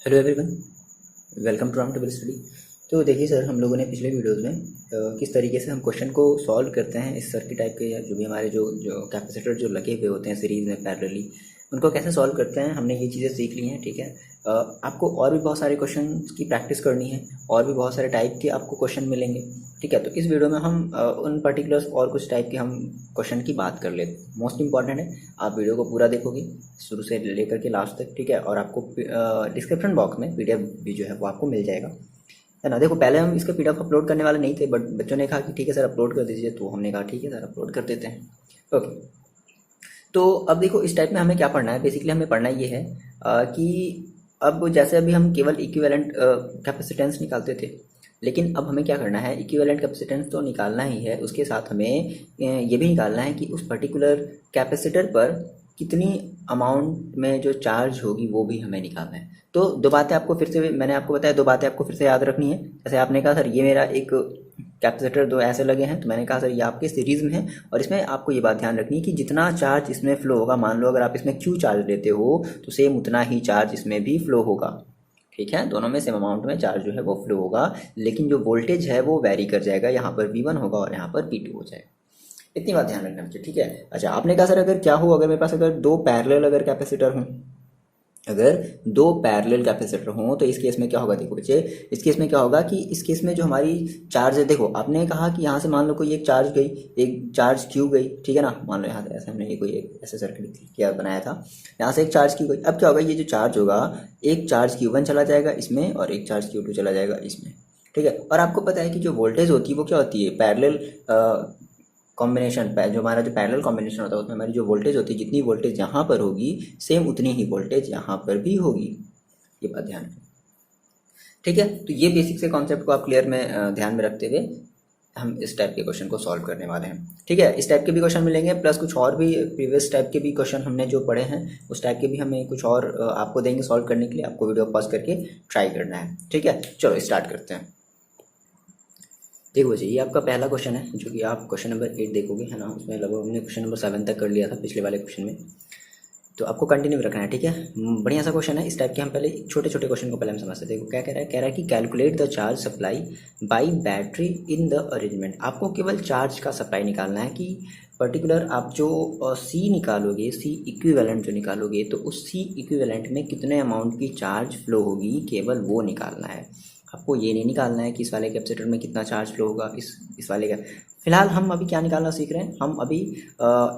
Hello everyone, welcome to Ram table study. तो देखिए sir, हम लोगों ने पिछले वीडियोस में किस तरीके से हम क्वेश्चन को सॉल्व करते हैं इस सर्किट टाइप के, या जो भी हमारे जो कैपेसिटर जो लगे हुए होते हैं सीरीज़ में पैरेलली, उनको कैसे सॉल्व करते हैं, हमने ये चीज़ें सीख ली हैं। ठीक है। आपको और भी बहुत सारे क्वेश्चन की प्रैक्टिस करनी है, और भी बहुत सारे टाइप के आपको क्वेश्चन मिलेंगे। ठीक है। तो इस वीडियो में हम उन पर्टिकुलर्स और कुछ टाइप के हम क्वेश्चन की बात कर लेते हैं। मोस्ट इंपॉर्टेंट है, आप वीडियो को पूरा देखोगे शुरू से लेकर के लास्ट तक। ठीक है। और आपको डिस्क्रिप्शन बॉक्स में पीडीएफ भी जो है वो आपको मिल जाएगा, है ना। देखो, पहले हम इसका पीडीएफ अपलोड करने वाले नहीं थे, बट बच्चों ने कहा कि ठीक है सर अपलोड कर दीजिए, तो हमने कहा ठीक है सर अपलोड कर देते हैं। ओके। तो अब देखो, इस टाइप में हमें क्या पढ़ना है। बेसिकली हमें पढ़ना ये है कि अब जैसे अभी हम केवल इक्विवेलेंट कैपेसिटेंस निकालते थे, लेकिन अब हमें क्या करना है, इक्विवेलेंट कैपेसिटेंस तो निकालना ही है, उसके साथ हमें ये भी निकालना है कि उस पर्टिकुलर कैपेसिटर पर कितनी अमाउंट में जो चार्ज होगी वो भी हमें निकालना है। तो दो बातें आपको फिर से, मैंने आपको बताया, दो बातें आपको फिर से याद रखनी है। जैसे आपने कहा सर ये मेरा एक कैपेसिटर दो ऐसे लगे हैं, तो मैंने कहा सर ये आपके सीरीज़ में है, और इसमें आपको ये बात ध्यान रखनी है कि जितना चार्ज इसमें फ्लो होगा, मान लो अगर आप इसमें क्यू चार्ज लेते हो तो सेम उतना ही चार्ज इसमें भी फ्लो होगा। ठीक है, दोनों में सेम अमाउंट में चार्ज जो है वो फ्लो होगा, लेकिन जो वोल्टेज है वो वेरी कर जाएगा। यहाँ पर V1 होगा और यहाँ पर P2 हो जाएगा। इतनी बात ध्यान रखना चाहिए। ठीक है। अच्छा, आपने कहा सर अगर क्या हो, अगर मेरे पास अगर दो पैरेलल अगर कैपेसिटर हों, अगर दो पैरेलल कैपेसिटर हों तो इस केस में क्या होगा। देखो बच्चे, इस केस में क्या होगा कि इस केस में जो हमारी चार्ज है, देखो आपने कहा कि यहाँ से मान लो कोई एक चार्ज गई, एक चार्ज क्यू गई। ठीक है ना, मान लो यहाँ से ऐसे हमने ये कोई एक ऐसे सर्किट किया बनाया था, यहाँ से एक चार्ज क्यू गई। अब क्या होगा, ये जो चार्ज होगा, एक चार्ज Q1 चला जाएगा इसमें और एक चार्ज Q2 चला जाएगा इसमें। ठीक है। और आपको पता है कि जो वोल्टेज होती है वो क्या होती है, पैरेलल कॉम्बिनेशन, जो हमारा जो पैरेलल कॉम्बिनेशन होता है उसमें हमारी जो वोल्टेज होती है, जितनी वोल्टेज यहाँ पर होगी सेम उतनी ही वोल्टेज यहाँ पर भी होगी। ये बात ध्यान रखें। ठीक है। तो ये बेसिक से कॉन्सेप्ट को आप क्लियर में ध्यान में रखते हुए हम इस टाइप के क्वेश्चन को सॉल्व करने वाले हैं। ठीक है। इस टाइप के भी क्वेश्चन मिलेंगे, प्लस कुछ और भी प्रीवियस टाइप के भी क्वेश्चन हमने जो पढ़े हैं उस टाइप के भी हमें कुछ और आपको देंगे सॉल्व करने के लिए। आपको वीडियो पॉज करके ट्राई करना है। ठीक है, चलो स्टार्ट करते हैं। देखो बच्चे, ये आपका पहला क्वेश्चन है जो कि आप क्वेश्चन नंबर 8 देखोगे, है ना। उसमें लगभग हमने क्वेश्चन नंबर 7 तक कर लिया था पिछले वाले क्वेश्चन में, तो आपको कंटिन्यू रखना है। ठीक है। बढ़िया सा क्वेश्चन है। इस टाइप के हम पहले छोटे छोटे क्वेश्चन को पहले हम समझते हैं। देखो क्या कह रहा है कि calculate the charge supply bye battery in the arrangement. आपको केवल चार्ज का सप्लाई निकालना है कि पर्टिकुलर आप जो सी निकालोगे, सी इक्विवेलेंट जो निकालोगे, तो उस सी इक्विवेलेंट में कितने अमाउंट की चार्ज फ्लो होगी, केवल वो निकालना है। आपको ये नहीं निकालना है कि इस वाले कैपेसिटर में कितना चार्ज फ्लो होगा, इस वाले का। फिलहाल हम अभी क्या निकालना सीख रहे हैं, हम अभी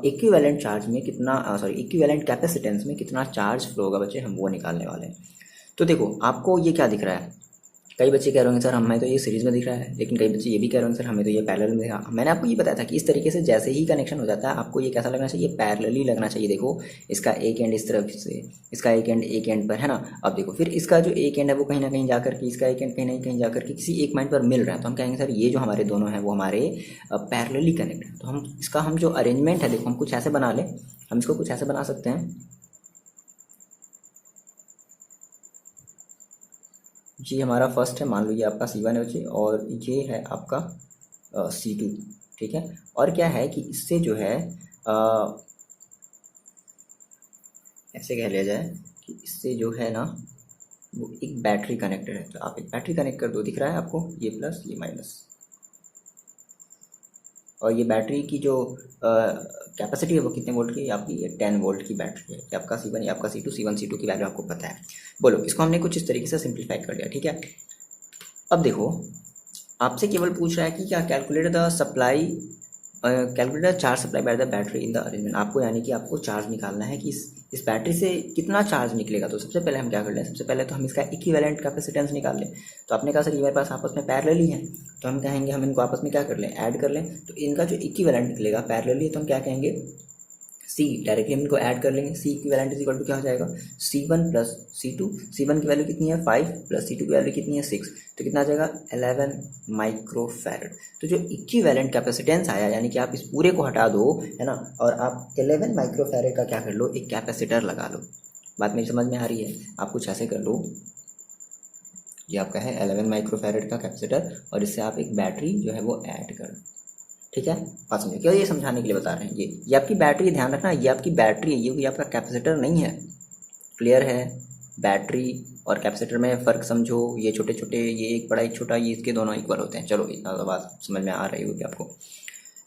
इक्विवेलेंट चार्ज में कितना, सॉरी इक्विवेलेंट कैपेसिटेंस में कितना चार्ज फ्लो होगा बच्चे, हम वो निकालने वाले हैं। तो देखो आपको ये क्या दिख रहा है, कई बच्चे कह रहे होंगे सर हमें तो ये सीरीज़ में दिख रहा है, लेकिन कई बच्चे ये भी कह रहे होंगे सर हमें तो ये पैरेलल में दिख रहा है। मैंने आपको ये बताया था कि इस तरीके से जैसे ही कनेक्शन हो जाता है आपको ये कैसा लगना चाहिए, पैरेलली लगना चाहिए। देखो इसका एक एंड इस तरफ से, इसका एक एंड पर, है ना। अब देखो फिर इसका जो एक एंड है वो कहीं ना कहीं जाकर के, इसका एक एंड कहीं ना कहीं जाकर के किसी एक पॉइंट पर मिल रहा है, तो हम कहेंगे सर ये जो हमारे दोनों हैं वो हमारे पैरेलली कनेक्ट है। तो हम इसका हम जो अरेंजमेंट है, देखो हम कुछ ऐसे बना लें, हम इसको कुछ ऐसे बना सकते हैं। ये हमारा फर्स्ट है, मान लो ये आपका C1 है बच्चे, और ये है आपका C2। ठीक है। और क्या है कि इससे जो है ऐसे कह लिया जाए कि इससे जो है ना वो एक बैटरी कनेक्टेड है। तो आप एक बैटरी कनेक्ट कर दो, दिख रहा है आपको, ये प्लस ये माइनस। और ये बैटरी की जो कैपेसिटी है वो कितने वोल्ट की, आपकी ये 10 वोल्ट की बैटरी है। ये आपका C1, ये आपका C2, C1 C2 की वैल्यू आपको पता है। बोलो, इसको हमने कुछ इस तरीके से सिंप्लीफाई कर लिया। ठीक है। अब देखो आपसे केवल पूछ रहा है कि क्या calculate the supply, calculate the charge supply by the battery in the arrangement. आपको यानी कि आपको चार्ज निकालना है कि इस बैटरी से कितना चार्ज निकलेगा। तो सबसे पहले हम क्या कर लें, सबसे पहले तो हम इसका इक्विवेलेंट कैपेसिटेंस निकाल लें। तो आपने कहा सर ये मेरे पास आपस में पैरेलली है, तो हम कहेंगे हम इनको आपस में क्या कर लें, ऐड कर लें। तो इनका जो इक्विवेलेंट निकलेगा पैरेलली, तो हम क्या कहेंगे, सी, डायरेक्टली हम इनको ऐड कर लेंगे। C equivalent is equal to क्या हो जाएगा, C1 प्लस C2। C1 की वैल्यू कितनी है 5, प्लस C2 की वैल्यू कितनी है 6, तो कितना आ जाएगा 11 माइक्रोफैरड। तो जो इक्विवेलेंट कैपेसिटेंस आया, यानी कि आप इस पूरे को हटा दो, है ना, और आप 11 माइक्रोफैरड का क्या कर लो, एक कैपेसिटर लगा लो। बात मेरी समझ में आ रही है, आप कुछ ऐसे कर लो, ये आपका है 11 माइक्रोफैरड का कैपेसिटर, और इससे आप एक बैटरी जो है वो ऐड कर लो। ठीक है, बात समझिए, क्यों ये समझाने के लिए बता रहे हैं। ये आपकी बैटरी, ध्यान रखना, ये आपकी बैटरी है, ये कोई आपका कैपेसिटर नहीं है। क्लियर है। बैटरी और कैपेसिटर में फ़र्क समझो, ये छोटे छोटे, ये एक बड़ा एक छोटा, ये इसके दोनों इक्वल होते हैं। चलो इतना तो बात समझ में आ रही होगी आपको।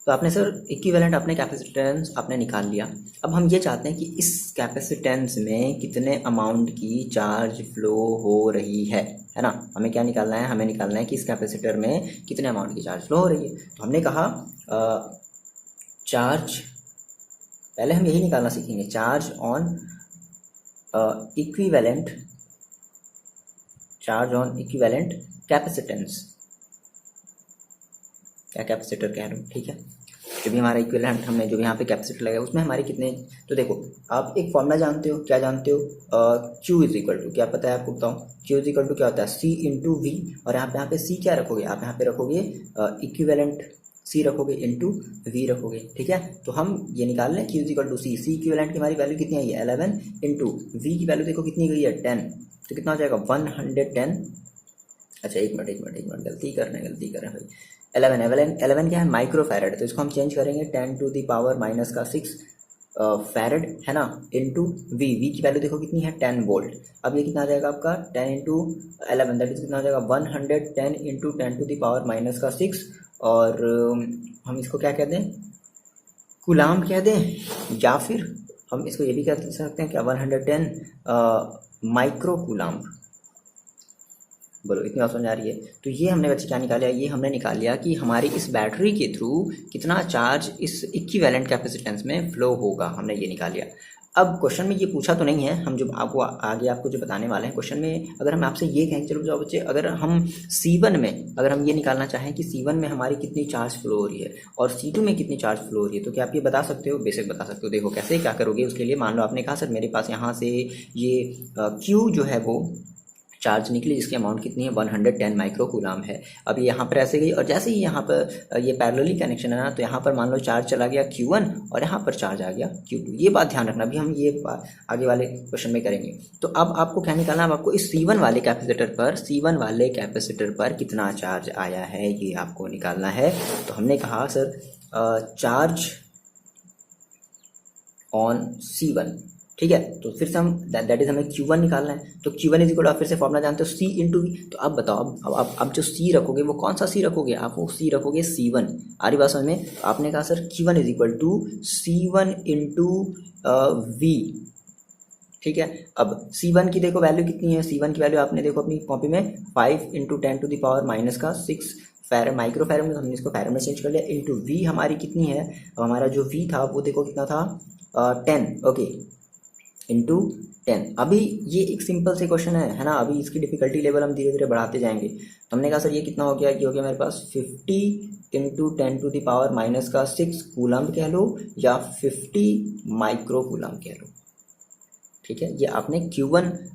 तो आपने सर इक्विवेलेंट आपने कैपेसिटेंस आपने निकाल लिया। अब हम ये चाहते हैं कि इस कैपेसिटेंस में कितने अमाउंट की चार्ज फ्लो हो रही है ना। हमें क्या निकालना है, हमें निकालना है कि इस कैपेसिटर में कितने अमाउंट की चार्ज फ्लो हो रही है। तो हमने कहा चार्ज, पहले हम यही निकालना सीखेंगे, charge on equivalent, charge on equivalent capacitance, क्या कैपेसिटर कह रहे हो, ठीक है। जो भी हमारा इक्विवेलेंट हमने जो भी यहाँ पे कैपेसिटर लगाया उसमें हमारे कितने, तो देखो आप एक फॉर्मूला जानते हो, क्या जानते हो, Q इज इक्वल टू, क्या पता है आपको, बताओ। Q इज इक्वल टू क्या होता है, C इंटू वी, और यहाँ पे C क्या रखोगे, आप यहाँ पे रखोगे इक्विवेलेंट C रखोगे इंटू वी रखोगे, ठीक है। तो हम ये निकाल लें Q is equal to C equivalent की हमारी वैल्यू कितनी आई है 11 इंटू वी की वैल्यू देखो कितनी गई है 10, तो कितना हो जाएगा 110। अच्छा एक मिनट गलती कर रहे हैं भाई, 11 क्या है, माइक्रो फैरड, तो इसको हम चेंज करेंगे 10 टू द पावर माइनस का 6 फैरड है ना, इंटू वी की वैल्यू देखो कितनी है 10 वोल्ट। अब ये कितना आ जाएगा आपका 10 इंटू 11, दैट इज कितना आ जाएगा 110 into 10 to the power minus का 6, और हम इसको क्या कहते हैं, कूलाम कह दें, या फिर हम इसको ये भी कह सकते हैं क्या 110 माइक्रो कूलाम। बोलो इतनी बात समझ आ रही है। तो ये हमने बच्चे क्या निकाला, ये हमने निकाल लिया कि हमारी इस बैटरी के थ्रू कितना चार्ज इस इक्विवेलेंट कैपेसिटेंस में फ्लो होगा, हमने ये निकाल लिया। अब क्वेश्चन में ये पूछा तो नहीं है, हम जो आपको आगे आपको जो बताने वाले हैं क्वेश्चन में, अगर हम आपसे ये कहें, चलो जाओ बच्चे, अगर हम C1 में अगर हम ये निकालना चाहें कि C1 में हमारी कितनी चार्ज फ्लो हो रही है और C2 में कितनी चार्ज फ्लो हो रही है, तो क्या आप ये बता सकते हो, बेसिक बता सकते हो। देखो कैसे क्या करोगे उसके लिए, मान लो आपने कहा सर मेरे पास यहाँ से ये Q जो है वो चार्ज निकली जिसकी अमाउंट कितनी है 110 माइक्रो कूलाम है। अब ये यहाँ पर ऐसे गई, और जैसे ही यहाँ पर ये पैरेलली कनेक्शन है ना, तो यहाँ पर मान लो चार्ज चला गया Q1 और यहाँ पर चार्ज आ गया Q2। ये बात ध्यान रखना, अभी हम ये आगे वाले क्वेश्चन में करेंगे। तो अब आपको क्या निकालना है, आपको इस C1 वाले कैपेसिटर पर कितना चार्ज आया है ये आपको निकालना है। तो हमने कहा सर चार्ज ऑन C1, ठीक है। तो फिर से हम दैट इज हमें Q1 निकालना है, तो Q1 इज इक्वल, फिर से फॉर्मूला जानते हो C इंटू वी। तो अब बताओ, अब जो C रखोगे वो कौन सा C रखोगे, आप वो C रखोगे C1। आ रही बात समझ में। आपने कहा sir Q1 is equal to C1 into V, ठीक है। अब C1 की देखो वैल्यू कितनी है, C1 की वैल्यू आपने देखो अपनी कॉपी में 5 into 10 to the power minus का 6 फैरड, माइक्रो फैरड में, हमने इसको फैरड में चेंज कर लिया, इंटू वी हमारी कितनी है, हमारा जो वी था वो देखो कितना था 10, ओके, इंटू 10। अभी ये एक सिंपल से क्वेश्चन है ना, अभी इसकी डिफिकल्टी लेवल हम धीरे धीरे बढ़ाते जाएंगे। तो हमने कहा सर ये कितना हो गया, ये हो गया मेरे पास 50 into 10 to the power minus का 6 कूलम कह लो, या 50 माइक्रो कूलम कह लो, ठीक है। ये आपने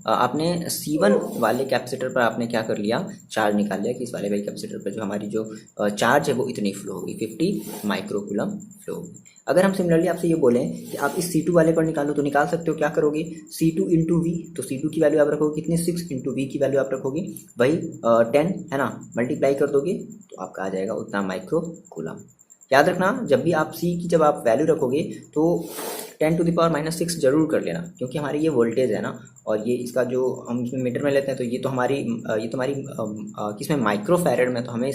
आपने C1 वाले कैपेसिटर पर आपने क्या कर लिया, चार्ज निकाल लिया कि इस वाले कैपेसिटर पर जो हमारी जो चार्ज है वो इतनी फ्लो होगी, 50 माइक्रो कूलम फ्लो होगी। अगर हम सिमिलरली आपसे ये बोलें कि आप इस C2 वाले पर निकालो, तो निकाल सकते हो, क्या करोगे C2 इंटू वी, तो C2 की वैल्यू आप रखोगे कितनी 6 इंटू वी की वैल्यू आप रखोगे वही 10 है ना, मल्टीप्लाई कर दोगे तो आपका आ जाएगा उतना माइक्रो कूलम। याद रखना जब भी आप C की जब आप वैल्यू रखोगे तो 10 टू द पावर माइनस 6 जरूर कर लेना, क्योंकि हमारी ये वोल्टेज है ना, और ये इसका जो हम इसमें मीटर में लेते हैं, तो ये तो हमारी किसमें माइक्रो फैरड में, तो हमें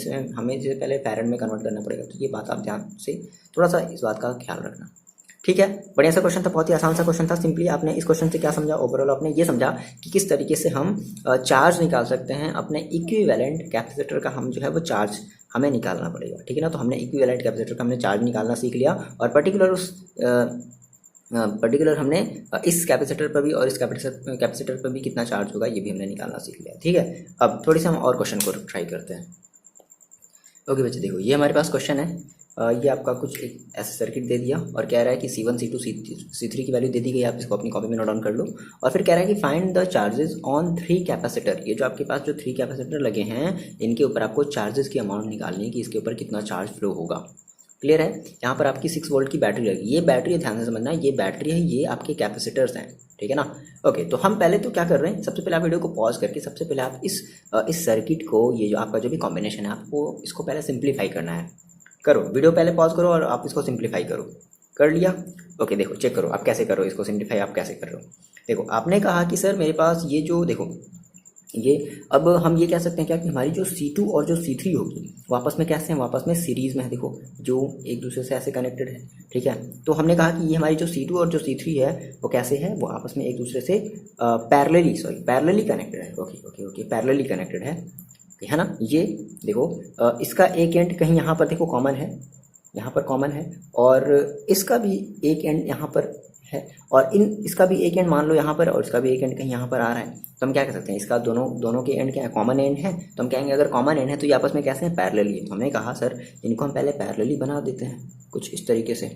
जो पहले फैरड में कन्वर्ट करना पड़ेगा। तो ये बात आप ध्यान से थोड़ा सा इस बात का ख्याल रखना, ठीक है। बढ़िया सा क्वेश्चन था, बहुत ही आसान सा क्वेश्चन था। सिंपली आपने इस क्वेश्चन से क्या समझा, ओवरऑल आपने ये समझा कि किस तरीके से हम चार्ज निकाल सकते हैं अपने इक्विवेलेंट कैपेसिटर का, हम जो है वो चार्ज हमें निकालना पड़ेगा, ठीक है ना। तो हमने इक्विवेलेंट कैपेसिटर का हमने चार्ज निकालना सीख लिया, और पर्टिकुलर हमने इस कैपेसिटर पर भी और इस कैपेसिटर पर भी कितना चार्ज होगा ये भी हमने निकालना सीख लिया, ठीक है। अब थोड़ी सी हम और क्वेश्चन को ट्राई करते हैं। ओके बच्चे देखो, ये हमारे पास क्वेश्चन है, ये आपका कुछ एक ऐसा सर्किट दे दिया और कह रहा है कि C1 C2 C3 की वैल्यू दे दी गई, आप इसको अपनी कॉपी में नोट डाउन कर लो। और फिर कह रहा है कि find the charges on 3 capacitor, ये जो आपके पास जो 3 कैपेसिटर लगे हैं इनके ऊपर आपको चार्जेस की अमाउंट निकालनी है कि इसके ऊपर कितना चार्ज फ्लो होगा। क्लियर है। यहाँ पर आपकी 6 वोल्ट की बैटरी लगी, ये बैटरी है, ध्यान से समझना, ये बैटरी है, ये आपके कैपेसिटर्स हैं, ठीक है ना। ओके, तो हम पहले तो क्या कर रहे हैं, सबसे पहले आप वीडियो को पॉज करके सबसे पहले आप इस सर्किट को, ये जो आपका जो भी कॉम्बिनेशन है, आपको इसको पहले सिंप्लीफाई करना है। करो, वीडियो पहले पॉज करो और आप इसको सिंप्लीफाई करो। कर लिया। ओके देखो चेक करो आप कैसे कर रहे हो इसको सिंप्लीफाई, आप कैसे कर रहे हो। देखो आपने कहा कि सर मेरे पास ये जो देखो ये, अब हम ये कह सकते हैं क्या कि हमारी जो C2 और जो C3 होगी वो आपस में कैसे हैं, वो आपस में सीरीज में है, देखो जो एक दूसरे से ऐसे कनेक्टेड है। ठीक है, तो हमने कहा कि ये हमारी जो C2 और जो C3 है वो कैसे है, वो आपस में एक दूसरे से पैरेलली कनेक्टेड है। Okay okay okay, parallelly connected है ना। ये देखो इसका एक एंड कहीं यहाँ पर देखो कॉमन है, यहाँ पर कॉमन है, और इसका भी एक एंड यहाँ पर है, और इसका भी एक एंड मान लो यहाँ पर, और इसका भी एक एंड कहीं यहाँ पर आ रहा है। तो हम क्या कर सकते हैं, इसका दोनों के एंड क्या है, कॉमन एंड है। तो हम कहेंगे अगर कॉमन एंड है तो ये आपस में कैसे हैं, पैरेलली है। तो हमने कहा सर इनको हम पहले पैरेलली बना देते हैं कुछ इस तरीके से,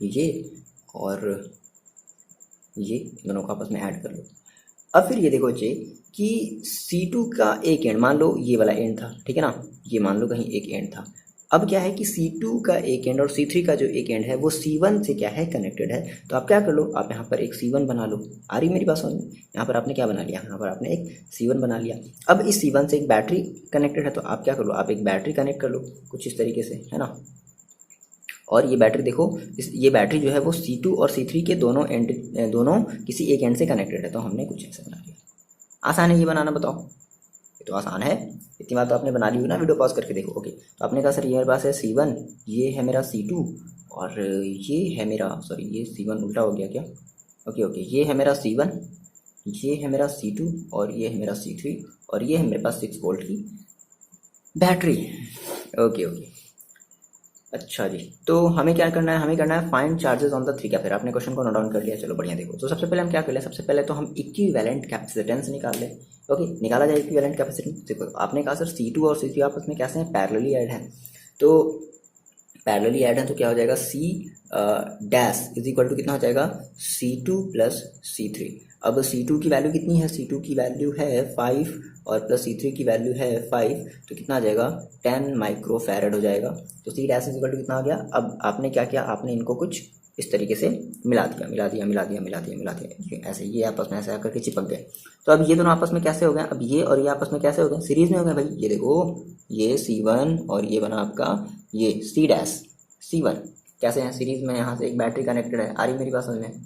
ये और ये दोनों को आपस में ऐड कर लो। अब फिर ये देखो बच्चे कि C2 का एक एंड मान लो ये वाला एंड था, ठीक है ना, ये मान लो कहीं एक एंड था। अब क्या है कि C2 का एक एंड और C3 का जो एक एंड है वो C1 से क्या है, कनेक्टेड है। तो आप क्या कर लो, आप यहाँ पर एक C1 बना लो। आ रही मेरी बात समझ में, यहाँ पर आपने क्या बना लिया, यहाँ पर आपने एक C1 बना लिया। अब इस C1 से एक बैटरी कनेक्टेड है, तो आप क्या कर लो, आप एक बैटरी कनेक्ट कर लो कुछ इस तरीके से, है ना। और ये बैटरी देखो, ये बैटरी जो है वो C2 और C3 के दोनों किसी एक एंड से कनेक्टेड है। तो हमने कुछ ऐसे बना लिया। आसान है ये बनाना, बताओ, ये तो आसान है, इतनी बात तो आपने बना ली हुई ना, वीडियो पॉज करके देखो। ओके, तो आपने कहा सर ये मेरे पास है C1, ये है मेरा C2, और ये है मेरा, सॉरी ये C1 उल्टा हो गया क्या, ओके ओके, ये है मेरा C1, ये है मेरा C2, और ये है मेरा C3, और ये है मेरे पास 6 वोल्ट की बैटरी। ओके ओके, अच्छा जी। तो हमें क्या करना है, हमें करना है find charges on the three capacitor. आपने क्वेश्चन को नोट डाउन कर लिया, चलो बढ़िया। देखो तो सबसे पहले हम क्या कर लें, सबसे पहले तो हम इक्विवेलेंट कैपेसिटेंस निकाल लें। ओके, निकाला जाए इक्विवेलेंट कैपेसिटेंस। देखो आपने कहा सर C2 और C3 आपस में कैसे हैं, पैरेलली ऐड हैं। तो पैरेलली ऐड है तो क्या हो जाएगा, C dash is equal to कितना हो जाएगा, C2 प्लस C3। अब C2 की वैल्यू कितनी है, C2 की वैल्यू है 5 और प्लस C3 की वैल्यू है 5, तो कितना आ जाएगा, 10 माइक्रो फैरेड हो जाएगा। तो C dash is equal to कितना आ गया। अब आपने क्या किया, आपने इनको कुछ इस तरीके से मिला दिया, ऐसे ये आपस में ऐसे आकर के चिपक गए। तो अब ये दोनों आपस में कैसे हो गए, अब ये और ये आपस में कैसे हो गए, सीरीज में हो गए भाई। ये देखो ये C1 और ये बना आपका ये C डैश C1 कैसे हैं, सीरीज में। यहाँ से एक बैटरी कनेक्टेड है, आ रही मेरी बात समझ में,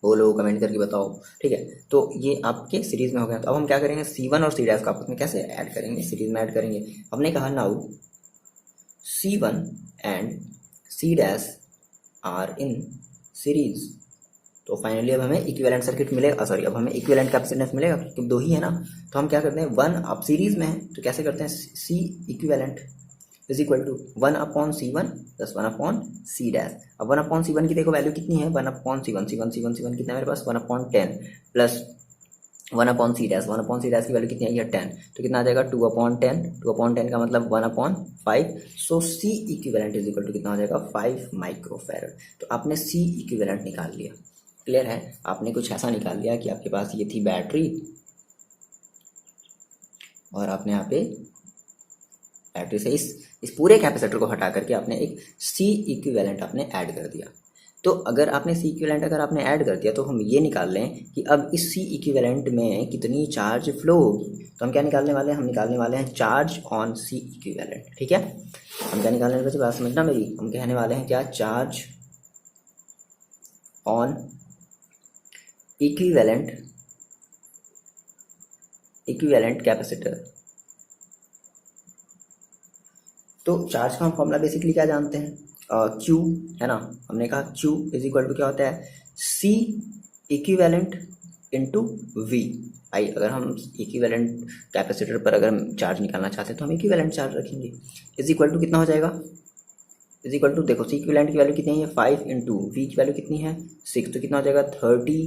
बोलो कमेंट करके बताओ। ठीक है, तो ये आपके सीरीज में हो गया। तो अब हम क्या करेंगे, C1 और C डैश को आपस में कैसे ऐड करेंगे, सीरीज में ऐड करेंगे। हमने कहा now C1 and C dash are in series. तो फाइनली अब हमें इक्विवेलेंट सर्किट मिलेगा, सॉरी अब हमें इक्विवेलेंट कैपेसिटेंस मिलेगा क्योंकि दो ही है ना। तो हम क्या करते हैं, 1 अब सीरीज में है तो कैसे करते हैं, C equivalent is equal to 1/C1 plus 1/C dash. अब 1/C1 की देखो वैल्यू कितनी है, 1/C1, C1 कितना है मेरे पास, 1/10 plus 1/C dash, 1/C dash की वैल्यू कितनी आई है 10, तो कितना आ जाएगा 2/10 का मतलब 1/5। So C equivalent is equal to कितना हो जाएगा, 5 माइक्रो फैरेड। तो आपने C इक्विवेलेंट निकाल लिया, क्लियर है। आपने कुछ ऐसा निकाल लिया कि आपके पास ये थी बैटरी, और आपने यहाँ पे बैटरी से इस पूरे कैपेसिटर को हटा करके आपने एक C इक्विवेलेंट आपने ऐड कर दिया। तो अगर आपने C इक्विवेलेंट अगर आपने ऐड कर दिया तो हम ये निकाल लें कि अब इस C इक्विवेलेंट में कितनी चार्ज फ्लो होगी। तो हम क्या निकालने वाले हैं, हम निकालने वाले हैं चार्ज ऑन C इक्विवेलेंट। ठीक है, हम क्या निकालने वाले, बात समझना मेरी, हम कहने वाले हैं क्या, चार्ज ऑन इक्विवेलेंट कैपेसिटर। तो चार्ज का हम फॉर्मूला बेसिकली क्या जानते हैं, Q है ना। हमने कहा Q इज इक्वल टू क्या होता है, C इक्विवेलेंट इंटू V। भाई अगर हम इक्विवेलेंट कैपेसिटर पर अगर हम चार्ज निकालना चाहते हैं तो हम इक्विवेलेंट चार्ज रखेंगे, इज इक्वल टू कितना हो जाएगा, इज इक्वल टू देखो C इक्विवेलेंट की वैल्यू कितनी है 5 इंटू V की वैल्यू कितनी है 6, तो कितना हो जाएगा 30।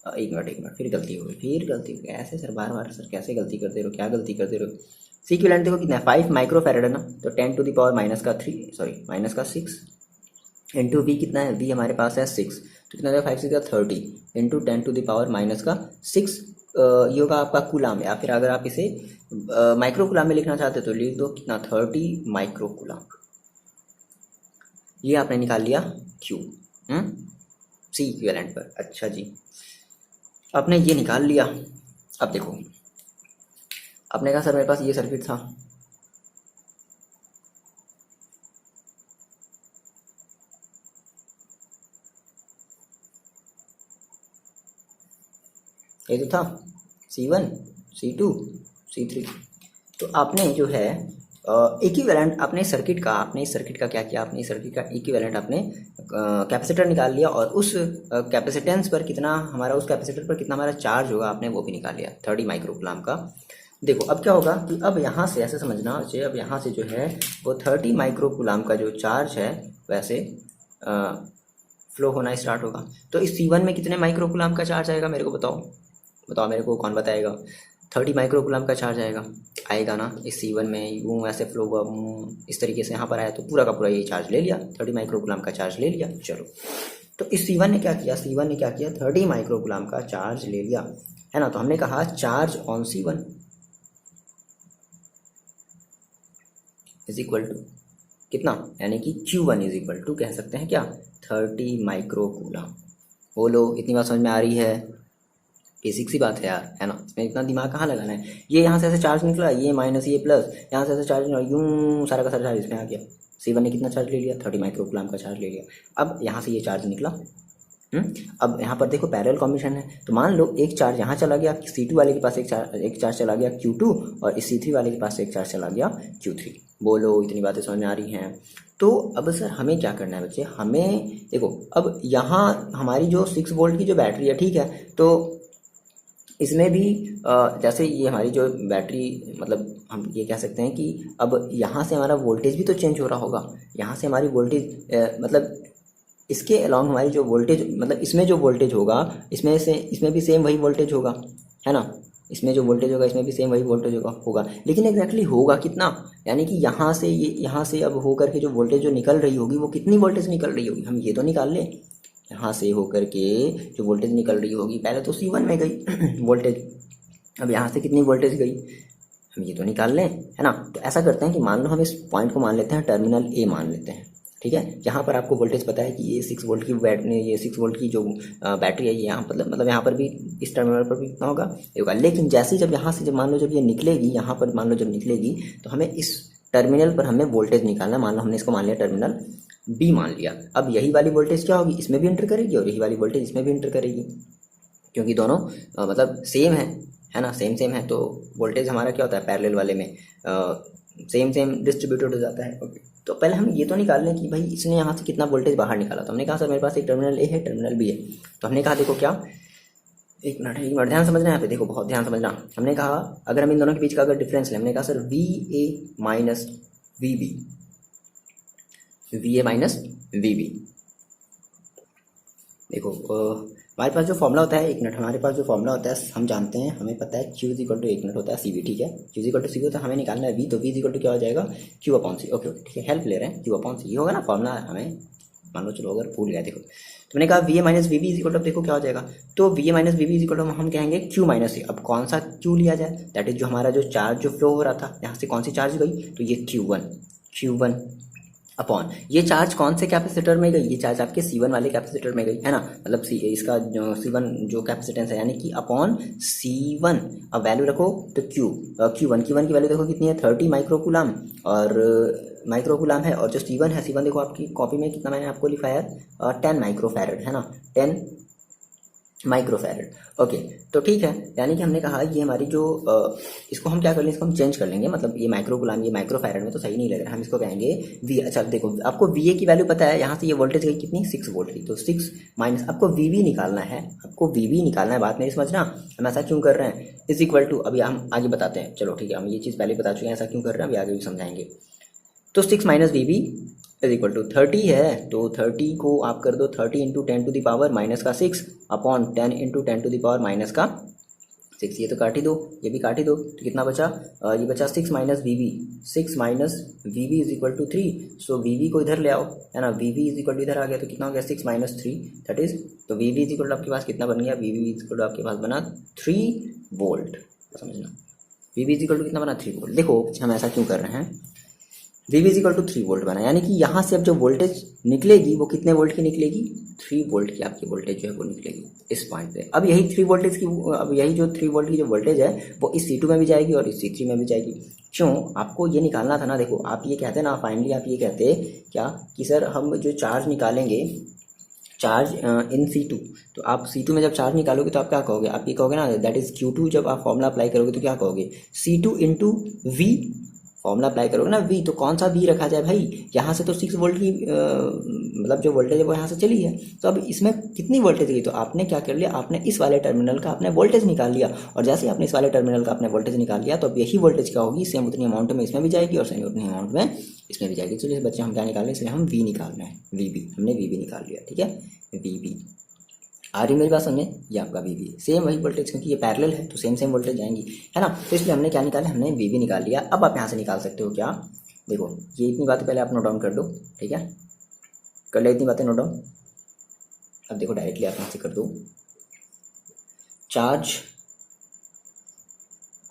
एक मिनट फिर गलती हो गई, ऐसे सर बार बार सर कैसे गलती करते रहो, क्या गलती करते रहो। C इक्विवेलेंट देखो कितना है 5 माइक्रो फैरेड है ना, तो 10 टू द पावर माइनस का 6 इंटू V कितना है, V हमारे पास है 6, तो कितना हो जाएगा 5 6 30 into 10 to the power minus का 6। ये होगा आपका कूलाम, या फिर अगर आप इसे माइक्रो कूलाम में लिखना चाहते हो तो लिख दो कितना 30 माइक्रो कूलाम। ये आपने निकाल लिया Q C इक्विवेलेंट पर। अच्छा जी, आपने ये निकाल लिया। अब देखो आपने कहा सर मेरे पास ये सर्किट था, ये तो था C1 C2 C3। तो आपने जो है इक्विवेलेंट अपने सर्किट का क्या किया, आपने इस सर्किट का इक्विवेलेंट आपने कैपेसिटर निकाल लिया और उस कैपेसिटेंस पर कितना हमारा, उस कैपेसिटर पर कितना हमारा चार्ज होगा आपने वो भी निकाल लिया 30 माइक्रोकूलम का। देखो अब क्या होगा कि अब यहाँ से ऐसे समझना चाहिए, अब यहाँ से जो है वो 30 माइक्रोकूलम का जो चार्ज है वैसे फ्लो होना स्टार्ट होगा। तो इस C1 में कितने माइक्रोकूलम का चार्ज आएगा मेरे को बताओ मेरे को, कौन बताएगा? 30 माइक्रोकूलम का चार्ज आएगा ना इस C1 में। यूँ ऐसे फ्लो हुआ इस तरीके से यहाँ पर आया तो पूरा का पूरा ये चार्ज ले लिया, 30 माइक्रोकूलम का चार्ज ले लिया। चलो तो इस C1 ने क्या किया, 30 माइक्रोकूलम का चार्ज ले लिया, है ना। तो हमने कहा charge on C1 is equal to कितना, यानी कि Q1 इज इक्वल टू कह सकते हैं क्या, 30 माइक्रोकूलम। बोलो इतनी बात समझ में आ रही है? बेसिक सी बात है यार, है ना। इसमें इतना दिमाग कहाँ लगाना है। ये यहाँ से ऐसे चार्ज निकला, ये माइनस ये प्लस, यहाँ से ऐसे चार्ज निकला, यूँ सारा का सारा चार्ज इसमें आ गया। C1 ने कितना चार्ज ले लिया, 30 माइक्रोकूलम का चार्ज ले लिया। अब यहाँ से ये चार्ज निकला, अब यहाँ पर देखो पैरेलल कॉम्बिनेशन है, तो मान लो एक चार्ज यहाँ चला गया, C2 वाले के पास एक चार्ज चला गया Q2, और इस C3 वाले के पास एक चार्ज चला गया Q3। बोलो इतनी बातें समझ में आ रही हैं? तो अब सर हमें क्या करना है बच्चे, हमें देखो अब यहाँ हमारी जो 6 वोल्ट की जो बैटरी है, ठीक है, तो इसमें भी जैसे ये हमारी जो बैटरी, मतलब हम ये कह सकते हैं कि अब यहाँ से हमारा वोल्टेज भी तो चेंज हो रहा होगा। यहाँ से हमारी वोल्टेज मतलब इसके अलॉन्ग हमारी जो वोल्टेज, मतलब इसमें जो वोल्टेज होगा इसमें भी सेम वही वोल्टेज होगा, है ना। इसमें जो वोल्टेज होगा इसमें भी सेम वही वोल्टेज होगा। लेकिन एग्जैक्टली होगा कितना, यानी कि यहाँ से अब होकर के जो वोल्टेज जो निकल रही होगी वो कितनी वोल्टेज निकल रही होगी, हम ये तो निकाल लें। यहाँ से होकर के जो वोल्टेज निकल रही होगी, पहले तो C1 में गई वोल्टेज, अब यहाँ से कितनी वोल्टेज गई हम ये तो निकाल लें, है ना। तो ऐसा करते हैं कि मान लो हम इस पॉइंट को मान लेते हैं टर्मिनल A मान लेते हैं, ठीक है। यहाँ पर आपको वोल्टेज पता है कि ये 6 वोल्ट की ये 6 वोल्ट की जो बैटरी है, ये यहाँ मतलब यहाँ पर भी इस टर्मिनल पर भी कितना होगा। लेकिन जैसे जब यहाँ से जब मान लो जब ये निकलेगी, यहाँ पर मान लो जब निकलेगी, तो हमें इस टर्मिनल पर हमें वोल्टेज निकालना। मान लो हमने इसको मान लिया टर्मिनल B मान लिया। अब यही वाली वोल्टेज क्या होगी, इसमें भी इंटर करेगी, और यही वाली वोल्टेज इसमें भी इंटर करेगी, क्योंकि दोनों मतलब सेम है ना, सेम है। तो वोल्टेज हमारा क्या होता है पैरेलल वाले में सेम डिस्ट्रीब्यूटेड हो जाता है। ओके, तो पहले हम ये तो निकाल लें कि भाई इसने यहाँ से कितना वोल्टेज बाहर निकाला। तो हमने कहा सर मेरे पास एक टर्मिनल A है, टर्मिनल B है। तो हमने कहा देखो क्या, एक मिनट ध्यान समझना है यहाँ पे, देखो बहुत ध्यान समझना। हमने कहा अगर हम इन दोनों के बीच का अगर डिफरेंस लें, हमने कहा सर VA माइनस VB। देखो हमारे पास जो फॉर्मूला होता है, एक मिनट, हमारे पास जो फॉर्मूला होता है हम जानते हैं, हमें पता है Q इक्वल टू, एक मिनट, होता है CV, ठीक है। Q इक्वल टू CV होता है, हमें निकालना है V, तो V इक्वल टू क्या हो जाएगा, Q अपॉन C। ओके ठीक है, हेल्प ले रहे हैं, Q अपॉन C ये होगा ना फॉर्मूला, हमें मान लो चलो अगर भूल गया। देखो तो मैंने कहा VA minus VB is equal to, देखो क्या हो जाएगा, तो VA minus VB is equal to हम कहेंगे Q माइनस C। अब कौन सा Q लिया जाए, दैट इज जो हमारा जो चार्ज जो फ्लो हो रहा था, यहाँ से कौन सी चार्ज गई, तो ये Q1 अपॉन ये चार्ज कौन से कैपेसिटर में गई, ये चार्ज आपके C1 वाले कैपेसिटर में गई, है ना। मतलब इसका जो C1 जो कैपेसिटेंस है, यानी कि अपॉन C1। अब वैल्यू रखो तो Q1 की वैल्यू देखो कितनी है, 30 माइक्रोकूलम है। और जो C1 है, C1 देखो आपकी कॉपी में कितना मैंने आपको लिखा है 10 माइक्रोफैरड, है ना, 10 माइक्रोफैरड। ओके तो ठीक है, यानी कि हमने कहा ये हमारी जो इसको हम क्या कर लेंगे, इसको हम चेंज कर लेंगे। मतलब ये माइक्रोकूलम ये माइक्रोफैरड में तो सही नहीं लग रहा, हम इसको कहेंगे V। अच्छा देखो आपको VA की वैल्यू पता है, यहाँ से ये वोल्टेज गई कितनी, 6 वोल्ट की, तो 6 माइनस आपको VB निकालना है, बात मेरी समझना, हम ऐसा क्यों कर रहे हैं, इज इक्वल टू। अभी हम आगे बताते हैं, चलो ठीक है, हम ये चीज़ पहले बता चुके हैं ऐसा क्यों कर रहे हैं, अभी आगे भी समझाएंगे। तो 6 minus VB is equal to 30 है, तो 30 को आप कर दो 30 into 10 to the power minus का 6 upon 10 into 10 to the power minus का 6। ये तो काट ही दो, ये भी काट ही दो, तो कितना बचा, ये बचा 6 minus VB is equal to 3। So VB को इधर ले आओ, है ना, VB इज इक्वल टू इधर आ गया, तो कितना हो गया 6 माइनस 3, दैट इज, तो VB इज इक्वल टू आपके पास कितना बन गया, VB इज इक्वल टू आपके पास बना 3 वोल्ट। समझना, VB इज इक्वल टू कितना बना, 3 वोल्ट। देखो हम ऐसा क्यों कर रहे हैं, VB is equal to 3 volt बना, यानी कि यहाँ से अब जो वोल्टेज निकलेगी वो कितने वोल्ट की निकलेगी, 3 वोल्ट की आपकी वोल्टेज जो है वो निकलेगी इस पॉइंट पे। अब यही 3 वोल्टेज की, अब यही जो 3 वोल्ट की जो वोल्टेज है वो इस C2 में भी जाएगी और इस C3 में भी जाएगी। क्यों, आपको ये निकालना था ना। देखो आप ये कहते ना, फाइनली आप ये कहते क्या कि सर हम जो चार्ज निकालेंगे चार्ज इन C2। तो आप C2 में जब चार्ज निकालोगे तो आप क्या कहोगे, आप ये कहोगे ना दैट इज Q2। जब आप फॉर्मूला अप्लाई करोगे तो क्या कहोगे, C2 into V। Formula apply करोगे ना V, तो कौन सा V रखा जाए भाई, यहाँ से तो 6 वोल्ट की मतलब जो वोल्टेज है वो यहाँ से चली है, तो अब इसमें कितनी वोल्टेज गई, तो आपने क्या कर लिया, आपने इस वाले टर्मिनल का आपने वोल्टेज निकाल लिया, और जैसे ही आपने इस वाले टर्मिनल का आपने वोल्टेज निकाल लिया तो अब यही वोल्टेज क्या होगी, सेम उतनी अमाउंट में इसमें भी जाएगी और सेम उतनी अमाउंट में इसमें भी जाएगी। चलिए बच्चे हम क्या निकाल रहे हैं, इसलिए हम V निकाल रहे हैं, VB, हमने VB निकाल लिया, ठीक है, VB। आ रही मेरी बात समझे, ये आपका VB सेम वही वोल्टेज, क्योंकि ये पैरेलल है तो सेम सेम वोल्टेज जाएंगी, है ना। तो इसलिए हमने क्या निकाला, हमने VB निकाल लिया। अब आप यहाँ से निकाल सकते हो क्या, देखो ये इतनी बातें पहले आप नोट डाउन कर दो, ठीक है, कर ले इतनी बातें नोट डाउन। अब देखो डायरेक्टली आप यहाँ से कर दो, चार्ज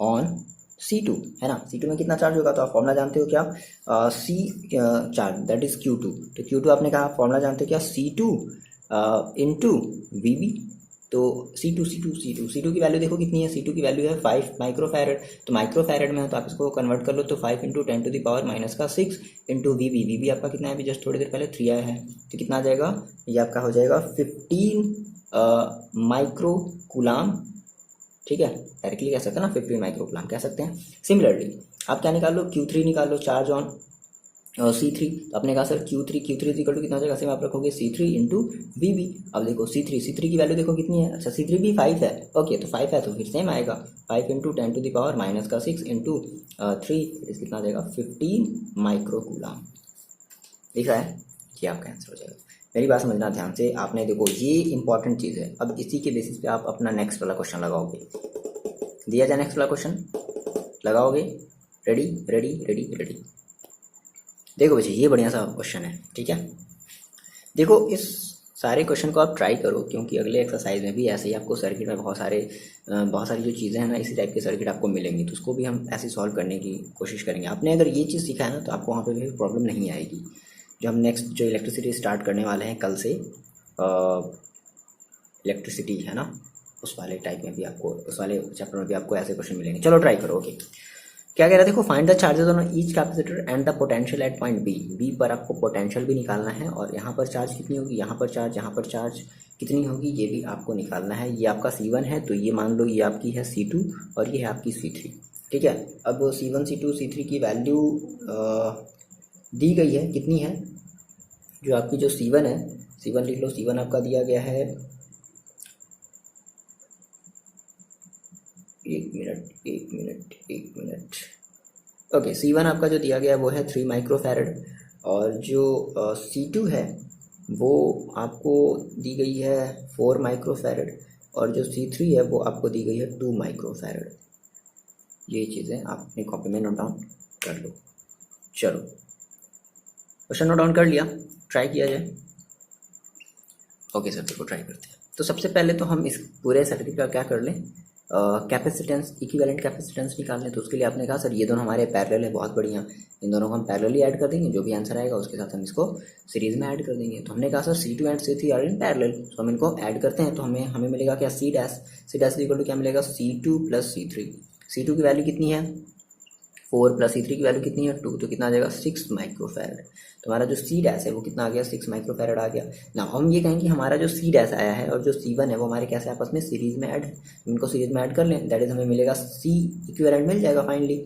ऑन C2, है ना, C2 में कितना चार्ज होगा, तो आप फॉर्मूला जानते हो क्या, C charge that is Q2। तो Q2 आपने कहा फॉर्मूला जानते हो क्या, C2 इंटू VB। तो C2 की वैल्यू देखो कितनी है, C2 की वैल्यू है 5 माइक्रोफैरड। तो माइक्रोफैरड में है तो आप इसको कन्वर्ट कर लो, तो 5 इंटू 10⁻⁻6 इंटू VB आपका कितना है, अभी जस्ट थोड़ी देर पहले 3 आया है, तो कितना आ जाएगा, ये आपका हो जाएगा 15 माइक्रो कूलाम, ठीक है, डायरेक्टली कह सकते हैं ना, 15 माइक्रो कूलाम कह सकते हैं। सिमिलरली आप क्या निकाल लो, Q3 निकाल लो, चार्ज ऑन C3। तो आपने कहा सर Q3 इक्वल टू कितना हो जाएगा, सेम आप रखोगे C3 इंटू VB। अब देखो C3 की वैल्यू देखो कितनी है, अच्छा C3 भी 5 है, ओके, तो 5 है तो फिर सेम आएगा, 5 इंटू 10⁻⁻6 इंटू 3, कितना आ जाएगा 15 माइक्रो कूलाम। दिख रहा है, ये आपका आंसर हो जाएगा। मेरी बात समझना ध्यान से, आपने देखो ये इंपॉर्टेंट चीज़ है। अब इसी के बेसिस पे आप अपना नेक्स्ट वाला क्वेश्चन लगाओगे, दिया जाए नेक्स्ट वाला क्वेश्चन लगाओगे, रेडी। देखो बच्चे ये बढ़िया सा क्वेश्चन है, ठीक है, देखो इस सारे क्वेश्चन को आप ट्राई करो, क्योंकि अगले एक्सरसाइज में भी ऐसे ही आपको सर्किट में बहुत सारी जो चीज़ें हैं ना, इसी टाइप के सर्किट आपको मिलेंगी, तो उसको भी हम ऐसे सॉल्व करने की कोशिश करेंगे। आपने अगर ये चीज़ सीखा है ना तो आपको वहाँ पे भी प्रॉब्लम नहीं आएगी। जो हम नेक्स्ट जो इलेक्ट्रिसिटी स्टार्ट करने वाले हैं कल से, इलेक्ट्रिसिटी है ना, उस वाले टाइप में भी आपको, उस वाले चैप्टर में भी आपको ऐसे क्वेश्चन मिलेंगे। चलो ट्राई करो, ओके। क्या कह रहा है, देखो find the charges on each capacitor and the potential at point B पर आपको पोटेंशियल भी निकालना है, और यहाँ पर चार्ज कितनी होगी, यहाँ पर चार्ज कितनी होगी, ये भी आपको निकालना है। ये आपका C1 है, तो ये मान लो ये आपकी है C2 और ये है आपकी C3, ठीक है। अब C1 C2 C3 की वैल्यू दी गई है, कितनी है, जो आपकी जो C1 है, C1 लिख लो, C1 आपका दिया गया है, एक मिनट, ओके, C1 आपका जो दिया गया है वो है 3 माइक्रोफैरड, और जो C2 है वो आपको दी गई है 4 माइक्रोफैरड, और जो C3 है वो आपको दी गई है 2 माइक्रोफैरड। ये चीज़ें आप अपनी कॉपी में नोट डाउन कर लो। चलो क्वेश्चन नोट डाउन कर लिया, ट्राई किया जाए, ओके सर, देखो ट्राई करते हैं। तो सबसे पहले तो हम इस पूरे सर्किट का क्या कर लें, कैपेसिटेंस, इक्विवेलेंट कैपेसिटेंस निकाल लें। तो उसके लिए आपने कहा सर ये दोनों हमारे पैरेलल है, बहुत बढ़िया, इन दोनों को हम पैरेलली ऐड कर देंगे, जो भी आंसर आएगा उसके साथ हम इसको सीरीज में ऐड कर देंगे। तो हमने कहा sir C2 and C3 are in parallel, तो हम इनको ऐड करते हैं, तो हमें मिलेगा क्या, C डैश इक्वल टू क्या मिलेगा, C2 प्लस C3। C2 की वैल्यू कितनी है 4 प्लस C3 की वैल्यू कितनी है 2, तो कितना आ जाएगा 6 माइक्रोफैरड। तो हमारा जो C डैश है वो कितना आ गया, 6 माइक्रोफैरड आ गया ना। हम ये कहेंगे हमारा जो C डैश आया है और जो C1 है वो हमारे कैसे आपस में सीरीज में ऐड है, इनको सीरीज में ऐड कर लें, दैट इज हमें मिलेगा C इक्विवेलेंट मिल जाएगा फाइनली।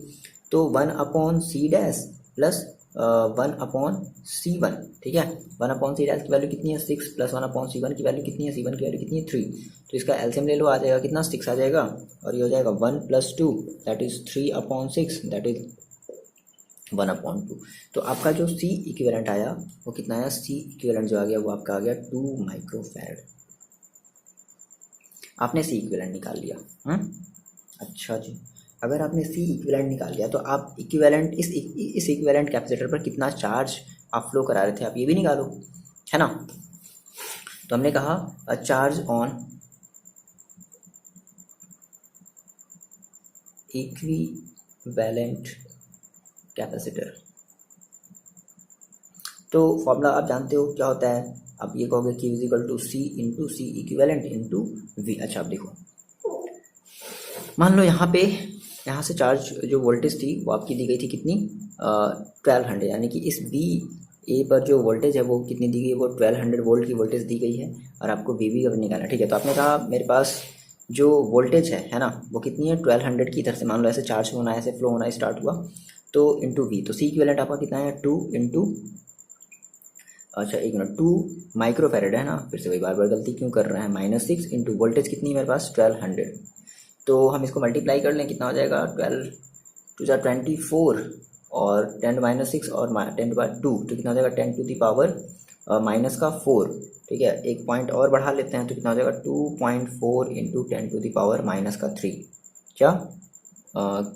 तो 1/C डैश प्लस 1/C1, ठीक है, 1/C डैश की वैल्यू कितनी है 6, प्लस 1/C1 की वैल्यू कितनी है, C1 की वैल्यू कितनी है 3, तो इसका एलसीएम ले लो, आ जाएगा कितना 6 आ जाएगा, और ये हो जाएगा 1 + 2 दैट इज 3/6 दैट इज 1/2। तो आपका जो C इक्विवेलेंट आया वो कितना आया, C इक्विवेलेंट जो आ गया वो आपका आ गया 2 माइक्रोफैरड। आपने C इक्विवेलेंट निकाल लिया, अच्छा जी। अगर आपने C इक्विवेलेंट निकाल लिया तो आप इक्विवेलेंट इस इक्विवेलेंट कैपेसिटर पर कितना चार्ज आप फ्लो करा रहे थे, आप ये भी निकालो, है ना। तो हमने कहा चार्ज ऑन इक्विवेलेंट कैपेसिटर, तो फॉर्मूला आप जानते हो क्या होता है, आप ये कहोगे Q is equal to C into C equivalent into V। अच्छा अब देखो, मान लो यहाँ से चार्ज जो वोल्टेज थी वो आपकी दी गई थी कितनी 1200, यानी कि इस V ए पर जो वोल्टेज है वो कितनी दी गई है, वो 1200 वोल्ट की वोल्टेज दी गई है और आपको वी बी निकालना। ठीक है, तो आपने कहा मेरे पास जो वोल्टेज है ना, वो कितनी है 1200 की तरफ से मान लो ऐसे चार्ज होना, ऐसे फ्लो होना स्टार्ट हुआ, तो इंटू वी, तो सी इक्विवेलेंट आपका कितना है 2 इंटू, अच्छा एक मिनट, 2 माइक्रोफैरेड है ना, फिर से वही बार बार गलती क्यों कर रहे हैं, -6 इंटू वोल्टेज कितनी है मेरे पास 1200, तो हम इसको मल्टीप्लाई कर लें, कितना हो जाएगा 12 टू 24 और 10 - 6 और 10/2, तो कितना हो जाएगा 10⁻⁻⁴। ठीक है, एक पॉइंट और बढ़ा लेते हैं तो कितना हो जाएगा 2.4 इंटू 10⁻⁻3 क्या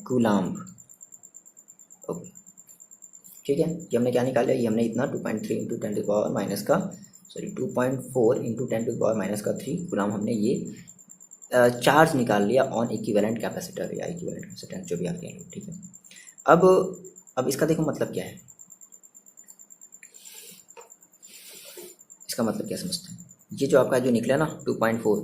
कूलाम्ब। ओके, ठीक है, ये हमने क्या निकाला, ये हमने इतना 2.3 इंटू 2.4 इंटू 10⁻⁻3 गुलाम हमने ये चार्ज निकाल लिया ऑन इक्विवेलेंट कैपेसिटर या इक्विवेलेंट कैपेसिटेंस जो भी आप कह लो। ठीक है, अब इसका देखो मतलब क्या है, इसका मतलब क्या समझते हैं, ये जो आपका जो निकला ना 2.4,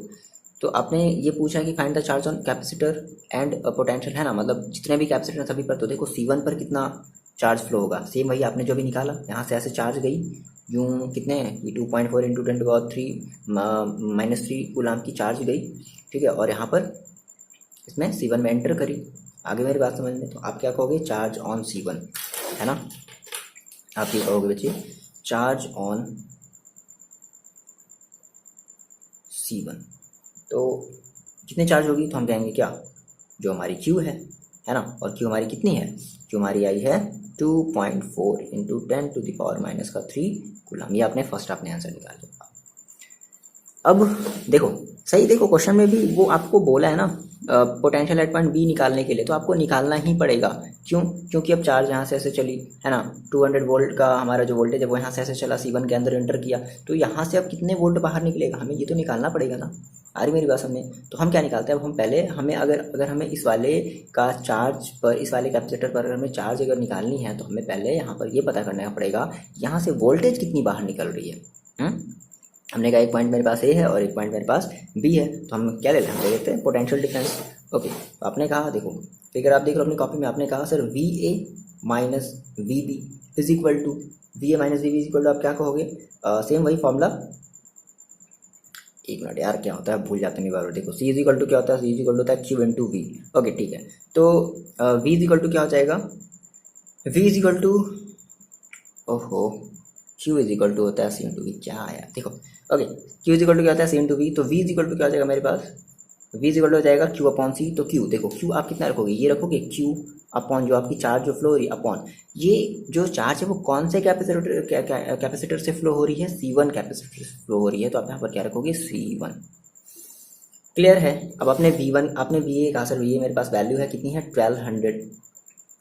तो आपने ये पूछा कि find the charge on capacitor and potential है ना, मतलब जितने भी कैपेसिटर सभी पर, तो देखो C1 पर कितना चार्ज फ्लो होगा, सेम वही आपने जो भी निकाला, यहाँ से ऐसे चार्ज गई यूँ, कितने ये 2.4 इंटू 10⁻³ कूलाम्ब की चार्ज गई। ठीक है, और यहाँ पर इसमें C1 में एंटर करी, आगे मेरी बात समझ में, तो आप क्या कहोगे चार्ज ऑन C1 है ना, आप ये कहोगे बच्चे चार्ज ऑन C1, तो कितने चार्ज होगी, तो हम कहेंगे क्या, जो हमारी Q है ना, और Q हमारी कितनी है, Q हमारी आई है 2.4 इंटू 10⁻³ कूलाम्ब। ये आपने फर्स्ट आपने आंसर निकाल लिया। अब देखो सही, देखो क्वेश्चन में भी वो आपको बोला है ना पोटेंशियल एट पॉइंट बी निकालने के लिए, तो आपको निकालना ही पड़ेगा, क्यों, क्योंकि अब चार्ज यहाँ से ऐसे चली है ना, 200 वोल्ट का हमारा जो वोल्टेज है वो यहाँ से ऐसे चला, C1 के अंदर एंटर किया, तो यहाँ से अब कितने वोल्ट बाहर निकलेगा, हमें ये तो निकालना पड़ेगा ना। आ रही मेरी बात समझे, तो हम क्या निकालते हैं, अब हम पहले हमें अगर हमें इस वाले का चार्ज पर, इस वाले कैपेसिटर पर अगर हमें चार्ज अगर निकालनी है, तो हमें पहले यहाँ पर ये पता करना पड़ेगा यहाँ से वोल्टेज कितनी बाहर निकल रही है। हमने कहा एक पॉइंट मेरे पास ए है और एक पॉइंट मेरे पास बी है, तो हम क्या ले लेते हैं, हम ले लेते हैं पोटेंशियल डिफरेंस। ओके, तो आपने कहा देखो फिगर आप देख लो अपनी कॉपी में, आपने कहा sir VA minus VB is equal to, VA minus VB is equal to, आप क्या कहोगे, सेम वही फॉर्मूला, एक मिनट यार क्या होता है भूल जाते हैं बार, देखो C इज इक्वल टू क्या होता है, C इज इक्वल टू होता है Q इंटू V। ओके ठीक है, तो V इज इक्वल टू क्या हो जाएगा, V इज इक्वल टू, ओहो Q इज इक्वल टू होता है C इंटू V, क्या आया देखो, okay Q is equal to क्या होता है C इंटू V, तो V इज इक्वल टू क्या हो जाएगा मेरे पास, V इज इक्वल टू हो जाएगा Q अपॉन C, तो Q देखो Q आप कितना रखोगे, ये रखोगे Q अपॉन जो आपकी चार्ज जो फ्लो हो रही है अपॉन ये जो चार्ज है वो कौन से कैपेसिटर से फ्लो हो रही है, C1 कैपेसिटर से फ्लो हो रही है, तो आप यहाँ पर क्या रखोगे C1। क्लियर है, अब आपने V1 आपने VA कहा सर VA मेरे पास वैल्यू है कितनी है 1200,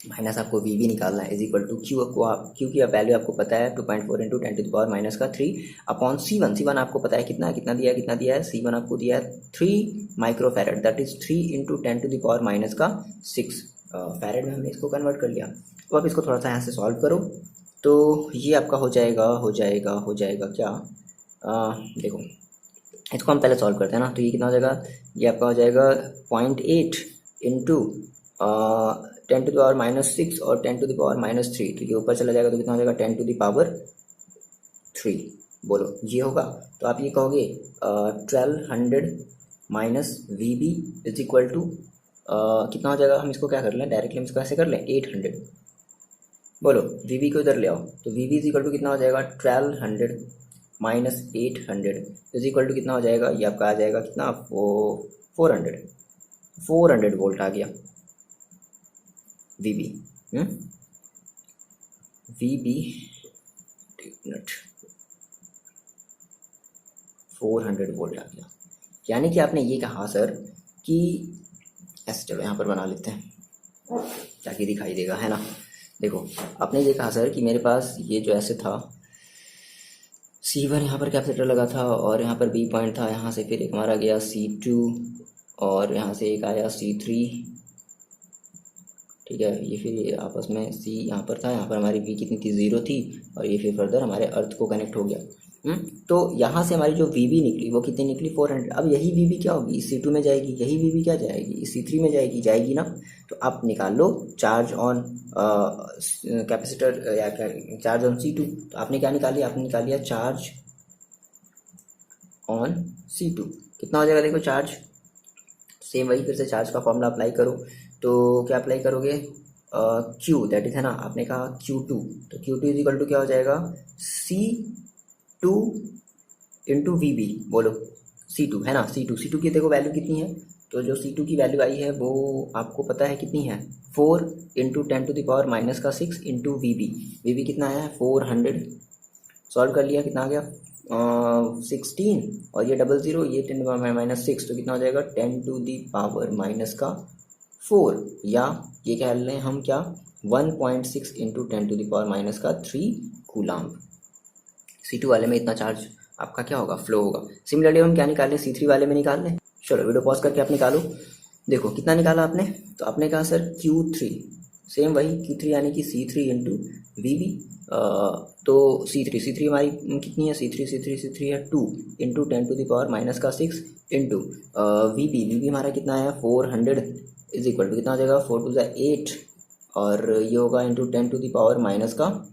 माइनस आपको VB निकालना है इज इक्वल टू Q को आप Q की वैल्यू आपको पता है 2.4 इंटू 10⁻³ अपॉन C1 आपको पता है कितना दिया है, C1 आपको दिया है 3 microfarad, that is 3 into 10⁻⁶ farad में हमने इसको कन्वर्ट कर लिया। तो आप इसको थोड़ा सा यहाँ से सॉल्व करो, तो ये आपका हो जाएगा क्या, देखो इसको हम पहले सॉल्व करते हैं ना, तो ये कितना हो जाएगा, ये आपका हो जाएगा 0.8 इंटू 10⁻⁶ और 10⁻⁻3, तो ये ऊपर चला जाएगा तो कितना हो जाएगा 10⁻3, बोलो ये होगा, तो आप ये कहोगे 1200 minus VB is equal to कितना हो जाएगा, हम इसको क्या कर लें डायरेक्टली, हम इसको ऐसे कर लें 800, बोलो VB को इधर ले आओ, तो VB इज इक्वल टू कितना हो जाएगा 1200 माइनस 800 इज इक्वल टू कितना हो जाएगा, ये आपका आ जाएगा कितना 400 वोल्ट आ गया VB। VB 400 वोल्ट आ गया, यानी कि आपने ये कहा सर कि ऐसे, चलो यहाँ पर बना लेते हैं ताकि दिखाई देगा है ना, देखो आपने ये कहा सर कि मेरे पास ये जो ऐसे था C1 यहाँ पर कैपेसिटर लगा था और यहाँ पर B पॉइंट था, यहाँ से फिर एक हमारा गया C2 और यहाँ से एक आया C3, ठीक है, ये फिर ये आपस में C यहाँ पर था, यहाँ पर हमारी V कितनी थी 0 थी, और ये फिर फर्दर हमारे अर्थ को कनेक्ट हो गया। तो यहाँ से हमारी जो वी निकली वो कितनी निकली 400। अब यही वी क्या होगी, इस C2 में जाएगी, यही वी क्या जाएगी, इस C3 में जाएगी, जाएगी ना। तो आप निकाल लो चार्ज ऑन कैपेसिटर या क्या, चार्ज ऑन C2। तो आपने क्या निकाल लिया, आपने निकाल लिया चार्ज ऑन C2। कितना हो जाएगा देखो चार्ज, सेम वही फिर से चार्ज का फॉर्मूला अप्लाई करो। तो क्या अप्लाई करोगे, Q दैट इज है ना, आपने कहा Q2, तो Q2 इज इक्वल टू क्या हो जाएगा, C2 इंटू वी बोलो, C2 है ना, C2 की देखो वैल्यू कितनी है। तो जो C2 की वैल्यू आई है वो आपको पता है कितनी है, 4 इंटू 10⁻⁻6 इंटू वी कितना आया है 400। सॉल्व कर लिया, कितना आ गया 16, और ये 00, ये 10⁻⁻6, तो कितना हो जाएगा 10⁻⁻4, या ये कह लें हम क्या 1.6 इंटू 10⁻⁻3 कूलाम्ब। C2 वाले में इतना चार्ज आपका क्या होगा, फ्लो होगा। सिमिलरली हम क्या निकाल लें, C3 वाले में निकाल लें। चलो वीडियो पॉज करके आप निकालो, देखो कितना निकाला आपने। तो आपने कहा सर Q3, सेम वही Q3 यानी कि C3 इंटू वी। तो C3 हमारी कितनी है, C3 है 2 इंटू 10⁻⁻6 इंटू वी हमारा कितना है 400 इज इक्वल टू कितना हो जाएगा 4 टू 8, और ये होगा इंटू 10⁻⁻4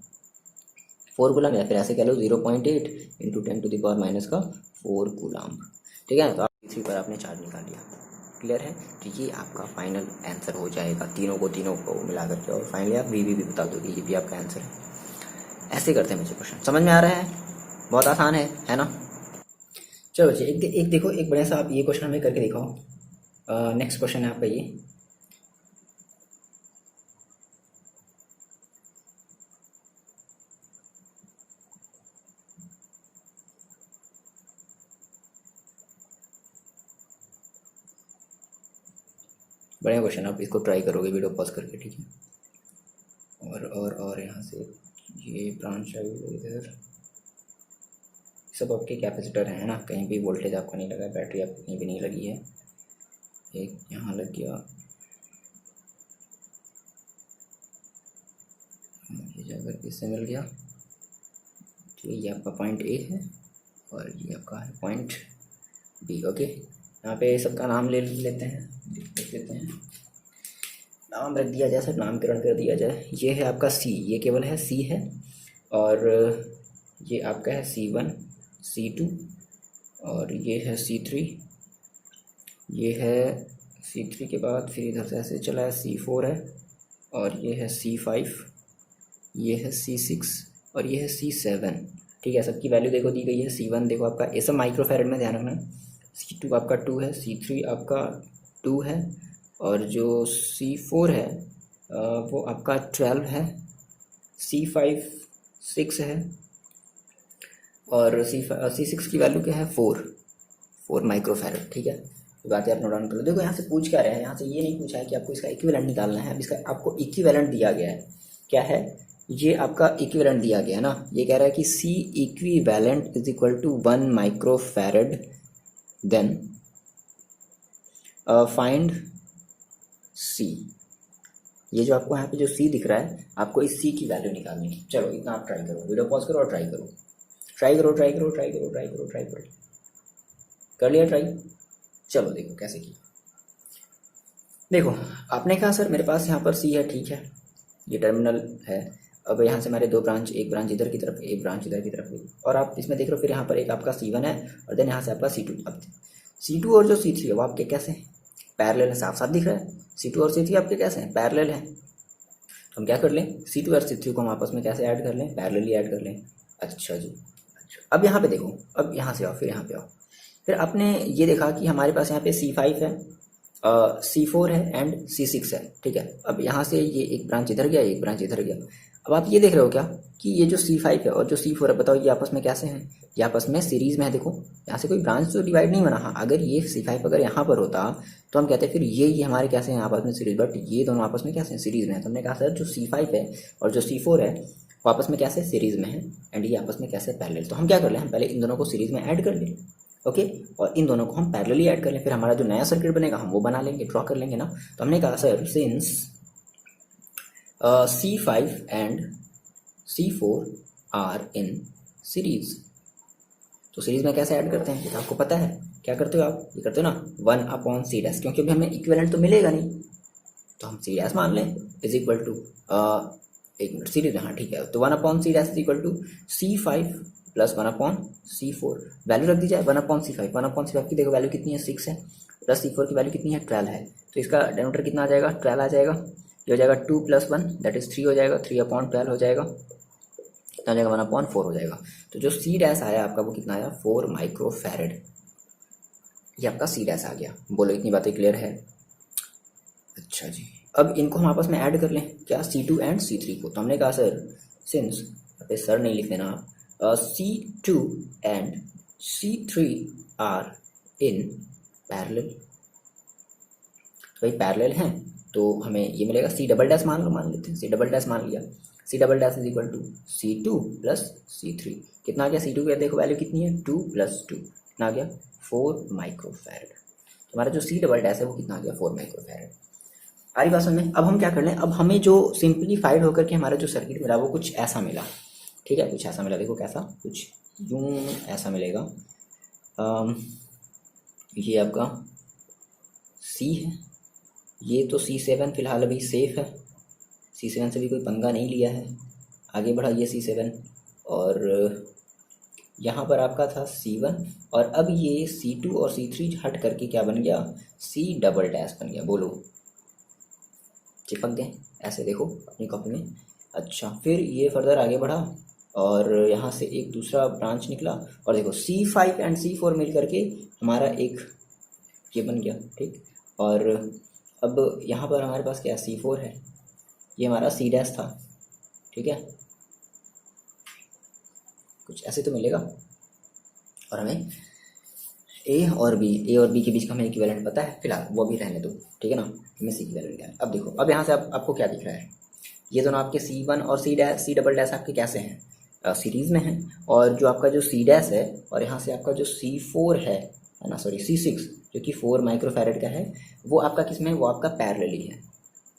कूलम, या फिर ऐसे कह लो 0.8 इंटू 10⁻⁻4 कूलम। ठीक है, तो आप C3 पर आपने चार्ज निकाल लिया। क्लियर है, तो ये आपका फाइनल आंसर हो जाएगा, तीनों को मिला करके, और फाइनली आप वी भी बता दोगे, ये भी आपका आंसर है। ऐसे करते हैं मुझे क्वेश्चन, समझ में आ रहा है, बहुत आसान है ना। चलो बच्चे एक देखो, एक बढ़िया सा आप ये क्वेश्चन हमें करके दिखाओ। नेक्स्ट क्वेश्चन है आपका ये, बढ़िया क्वेश्चन, आप इसको ट्राई करोगे वीडियो पॉज करके, ठीक है। और यहाँ से ये ब्रांच आई इधर, सब आपके कैपेसिटर हैं ना, कहीं भी वोल्टेज आपको नहीं लगा, बैटरी आपको कहीं भी नहीं लगी है। एक यहाँ लग गया, ये जगह इससे मिल गया, ठीक है। ये आपका पॉइंट A है और ये आपका है पॉइंट B। ओके, यहाँ पे सबका नाम ले लेते हैं, लिख लेते हैं, नाम रख दिया जाए, सब नामकरण कर दिया जाए। ये है आपका C, ये केवल है C है, और ये आपका है C1 C2, और ये है C3, ये है C3 के बाद फिर इधर से ऐसे चला है C4 है, और ये है C5, ये है C6, और ये है C7। ठीक है, सबकी वैल्यू देखो दी गई है। C1 देखो आपका, ये सब माइक्रोफैरड में ध्यान रखना। C2 आपका 2 है, C3 आपका 2 है, और जो C4 है वो आपका 12 है, C5 6 है, और C6 की वैल्यू क्या है 4 माइक्रोफैरड। ठीक है, तो बातें आप नोट डाउन कर लो। देखो यहाँ से पूछ क्या रहे हैं, यहाँ से ये नहीं पूछा है कि आपको इसका इक्विवेलेंट निकालना है। अब इसका आपको इक्विवेलेंट दिया गया है, क्या है ये आपका इक्विवेलेंट दिया गया है ना। ये कह रहा है कि C equivalent is equal to 1 microfarad, then find C। ये जो आपको यहाँ पे जो C दिख रहा है, आपको इस C की वैल्यू निकालनी है। चलो इतना आप ट्राई करो, वीडियो पॉज करो और ट्राई करो, कर लिया ट्राई। चलो देखो कैसे किया। देखो आपने कहा सर मेरे पास यहाँ पर C है, ठीक है, ये टर्मिनल है। अब यहाँ से हमारे दो ब्रांच, एक ब्रांच इधर की तरफ, एक ब्रांच इधर की तरफ हुई, और आप इसमें देख रहे हो फिर यहाँ पर एक आपका C1 है, और देन यहाँ से आपका C2। अब C2 और जो C3 है वो आपके कैसे हैं, पैरेलल है, साफ साफ दिख रहा है। C2 और C3 आपके कैसे हैं, पैरेलल है। तो हम क्या कर लें, C2 और C3 को हम आपस में कैसे ऐड कर लें, पैरेलली ऐड कर लें। अच्छा जी, अच्छा। अब यहाँ पे देखो, अब यहाँ से आओ, फिर यहाँ पे आओ, फिर आपने ये देखा कि हमारे पास यहाँ पे C5 है, C4 है एंड C6 है। ठीक है, अब यहाँ से ये एक ब्रांच इधर गया, एक ब्रांच इधर गया। अब आप ये देख रहे हो क्या कि ये जो C5 है और जो C4 है, बताओ ये आपस में कैसे हैं, ये आपस में सीरीज में है। देखो यहाँ से कोई ब्रांच तो डिवाइड नहीं बना। हाँ, अगर ये C5 अगर यहाँ पर होता तो हम कहते हैं फिर ये हमारे कैसे हैं आपस में सीरीज, बट ये दोनों आपस में कैसे हैं, सीरीज में है। तो हमने कहा सर जो C5 है और जो C4 है वो आपस में कैसे सीरीज में है, एंड ये आपस में कैसे पैरेलल। तो हम क्या कर लें, हम पहले इन दोनों को सीरीज में ऐड कर लें, ओके, और इन दोनों को हम पैरेलली ऐड कर लें, फिर हमारा जो नया सर्किट बनेगा हम वो बना लेंगे, ड्रॉ कर लेंगे ना। तो हमने कहा sir since C5 and C4 are in series, तो सीरीज में कैसे ऐड करते हैं ये तो आपको पता है। क्या करते हो आप, ये करते हो ना 1/c डैश, क्योंकि अभी हमें इक्विवेलेंट तो मिलेगा नहीं, तो हम सी डैश मान लें इज इक्वल टू, एक मिनट सीरीज में, हाँ ठीक है, तो 1/c dash is equal to C5 plus 1/C4। Value रख दी जाए 1/C5, 1/C5 की देखो वैल्यू कितनी है 6 है, प्लस C4 की वैल्यू कितनी है 12 है, तो इसका डिनोमिनेटर कितना आ जाएगा 12 आ जाएगा। ये हो जाएगा 2 + 1 दैट इज 3 हो जाएगा, 3/12 हो जाएगा, कितना हो जाएगा 1/4 हो जाएगा। तो जो सी डैश आया आपका वो कितना आया 4 माइक्रोफैरड, ये आपका सी डैश आ गया। बोलो इतनी बातें क्लियर है। अच्छा जी, अब इनको हम आपस में ऐड कर लें क्या, C2 एंड C3 को। तो हमने कहा सर सिंस, पे सर नहीं लिख देना आप, C2 and C3 are in parallel, तो भाई पैरेलल हैं तो हमें ये मिलेगा C डबल डैश मान लेते हैं, C डबल डैश मान लिया, C double dash is equal to C2 plus C3। कितना आ गया C2 का देखो वैल्यू कितनी है 2 + 2, कितना आ गया 4 माइक्रोफैरड। हमारा जो C डबल डैश है वो कितना आ गया 4 माइक्रोफैरड। सारी बात समझ में। अब हम क्या कर लें, अब हमें जो सिंप्लीफाइड होकर के हमारा जो सर्किट मिला वो कुछ ऐसा मिला, ठीक है, कुछ ऐसा मिला, देखो कैसा, कुछ यूं ऐसा मिलेगा। ये आपका C है, ये तो C7 फिलहाल अभी सेफ है, C7 से भी कोई पंगा नहीं लिया है, आगे बढ़ा ये C7, और यहाँ पर आपका था C1, और अब ये C2 और C3 हट करके क्या बन गया C डबल डैश बन गया। बोलो चिपक गए ऐसे, देखो अपनी कॉपी में। अच्छा, फिर ये फर्दर आगे बढ़ा और यहाँ से एक दूसरा ब्रांच निकला, और देखो C5 एंड C4 मिल करके हमारा एक ये बन गया, ठीक। और अब यहाँ पर हमारे पास क्या C4 है, ये हमारा C डैश था, ठीक है, कुछ ऐसे तो मिलेगा। और हमें ए और बी के बीच का हमें इक्विवेलेंट पता है, फिलहाल वो भी रहने दो, ठीक है ना, हमें सी इक्विवेलेंट क्या है। अब देखो, अब यहाँ से आपको क्या दिख रहा है, ये दोनों आपके C1 और C डबल डैश आपके कैसे हैं, सीरीज में हैं, और जो आपका जो C डैश है और यहाँ से आपका जो C4 है ना, सॉरी C6 जो कि 4 माइक्रोफैरड का है, वो आपका किस में, वो आपका पैरेलली है।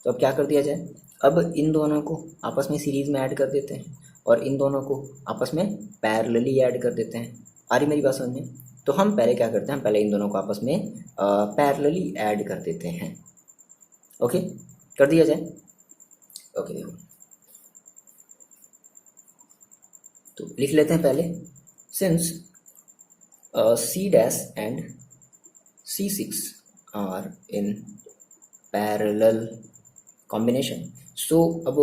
तो अब क्या कर दिया जाए, अब इन दोनों को आपस में सीरीज में ऐड कर देते हैं और इन दोनों को आपस में पैरेलली ऐड कर देते हैं। आ रही मेरी बात समझ में। तो हम पहले क्या करते हैं, हम पहले इन दोनों को आपस में पैरेलली ऐड कर देते हैं। ओके, कर दिया जाए। ओके देखो, तो लिख लेते हैं पहले, since C dash and C6 are in parallel combination. So अब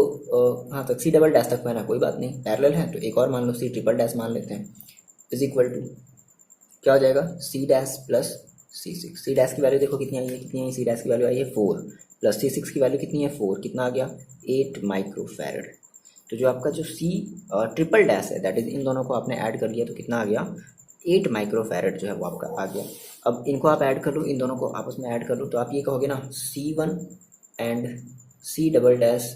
हाँ तक C डबल डैश तक है ना, कोई बात नहीं, पैरेलल है तो एक और मान लो C ट्रिपल डैश मान लेते हैं, इज इक्वल टू क्या हो जाएगा C dash plus C6। C dash की वैल्यू देखो कितनी आई है, कितनी आई, C डैश की वैल्यू आई है 4, प्लस C6 की वैल्यू कितनी है 4, कितना आ गया 8 माइक्रोफैरड। तो जो आपका जो C ट्रिपल डैश है दैट इज इन दोनों को आपने ऐड कर लिया तो कितना आ गया 8 माइक्रोफैरड जो है वो आपका आ गया। अब इनको आप ऐड कर लो, इन दोनों को आपस में ऐड कर लो, तो आप ये कहोगे ना C1 and C double dash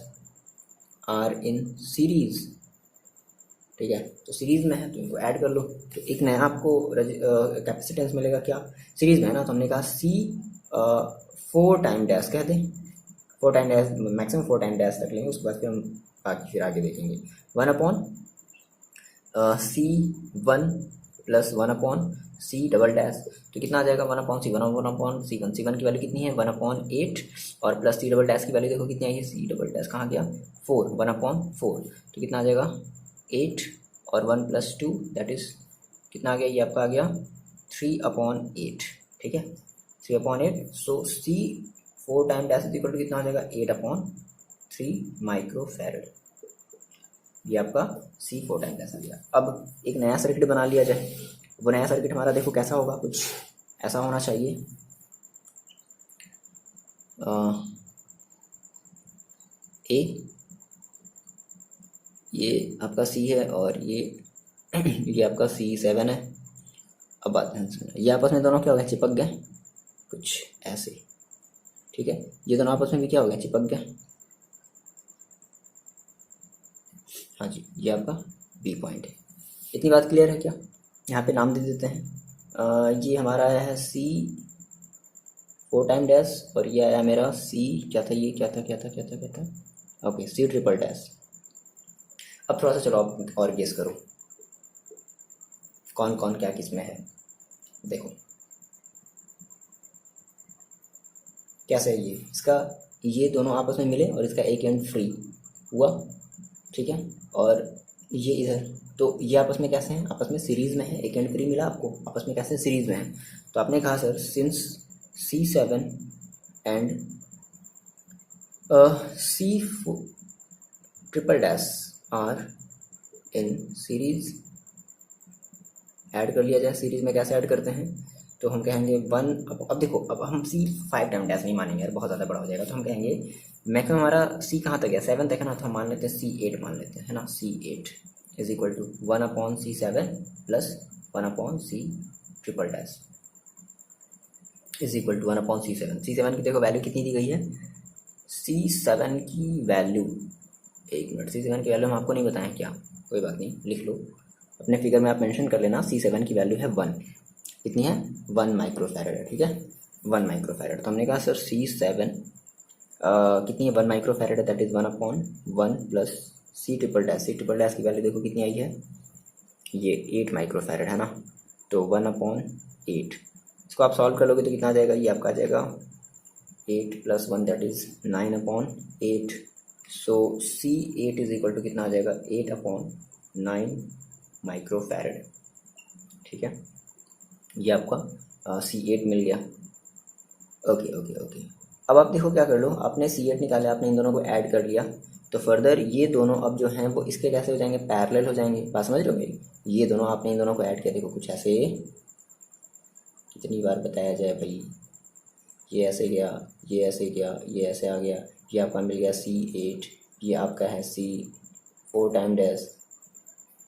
are in series, ठीक है, तो सीरीज में है तो इनको ऐड कर लो, तो एक नया आपको कैपेसिटेंस मिलेगा। क्या सीरीज में है ना, तो हमने कहा C 4 टाइम डैश कह दें, 4 time dash, maximum 4 time dash रख लेंगे, उसके बाद फिर हम बाकी फिर आगे देखेंगे। 1/C1 plus 1/C double dash, तो कितना आ जाएगा 1/C, 1/C1, C1 की वैल्यू कितनी है 1/8, और प्लस C डबल डैश की वैल्यू देखो कितनी आई है, C डबल डैश कहाँ गया 4, 1/4, तो कितना आ जाएगा 8 और 1 + 2 दैट इज कितना आ गया, ये आपका आ गया 3/8, ठीक है 3/8। So C 4 time dash is equal to कितना आ जाएगा 8/3 माइक्रोफैरड, ये आपका C 4 टाइम डैश आ गया। अब एक नया सर्किट बना लिया जाए, वो नया सर्किट हमारा देखो कैसा होगा, कुछ ऐसा होना चाहिए, ये आपका C है और ये आपका C7 है। अब बात ध्यान सुनो, ये आपस में दोनों क्या हो गए चिपक गए कुछ ऐसे, ठीक है, ये दोनों आपस में भी क्या हो गया चिपक गए। हाँ जी, ये आपका B पॉइंट है। इतनी बात क्लियर है क्या, यहाँ पे नाम दे देते हैं, ये हमारा आया है C 4 टाइम डैश और ये आया मेरा C क्या था, ये क्या था, ओके C ट्रिपल डैश। अब थोड़ा सा चलो आप और गेस करो कौन कौन क्या किस में है। देखो कैसे है ये, इसका ये दोनों आपस में मिले और इसका एक एंड फ्री हुआ, ठीक है, और ये इधर, तो ये आपस में कैसे हैं, आपस में सीरीज़ में है, एक एंड फ्री मिला आपको, आपस में कैसे सीरीज़ में है। तो आपने कहा sir since C7 and C4 triple dash are in series, add कर लिया जाए। सीरीज़ में कैसे ऐड करते हैं, तो हम कहेंगे वन, अब देखो अब हम C5 टाइम डैश नहीं मानेंगे यार, बहुत ज़्यादा बड़ा हो जाएगा, तो हम कहेंगे मैक्सिमम हमारा C कहाँ तक है, 7 तक है ना, तो हम मान लेते हैं C8 मान लेते हैं, है ना, C8 is equal to 1/C7 plus 1/C triple dash is equal to 1/C7। C7 की देखो वैल्यू कितनी दी गई है, C7 की वैल्यू, एक मिनट, C7 की वैल्यू हम आपको नहीं बताएं क्या, कोई बात नहीं, लिख लो अपने फिगर में, आप मेंशन कर लेना। C7 की वैल्यू है 1, कितनी है, 1 माइक्रोफैरड है, ठीक है, 1 माइक्रोफैरड। तो हमने कहा सर C7 कितनी है, 1 माइक्रोफैरड है, that is 1/1 plus C triple dash, C triple dash की वैल्यू देखो कितनी आई है, ये 8 माइक्रोफैरड है ना, तो 1/8, इसको आप सॉल्व कर लोगे तो कितना आ जाएगा, ये आपका आ जाएगा 8 + 1 that is 9/8। So C8 is equal to कितना आ जाएगा, 8/9 माइक्रोफैरड, ठीक है, ये आपका C8 मिल गया। ओके ओके ओके, अब आप देखो क्या कर लो, आपने C8 निकाला, आपने इन दोनों को ऐड कर लिया, तो फर्दर ये दोनों अब जो हैं वो इसके कैसे हो जाएंगे, पैरेलल हो जाएंगे, बात समझ रहे हो मेरी, ये दोनों आपने इन दोनों को ऐड किया, देखो कुछ ऐसे, कितनी बार बताया जाए भाई, ये ऐसे गया, ये ऐसे गया, ये ऐसे आ गया, ये आपका मिल गया C8, ये आपका है C4 टाइम डैश,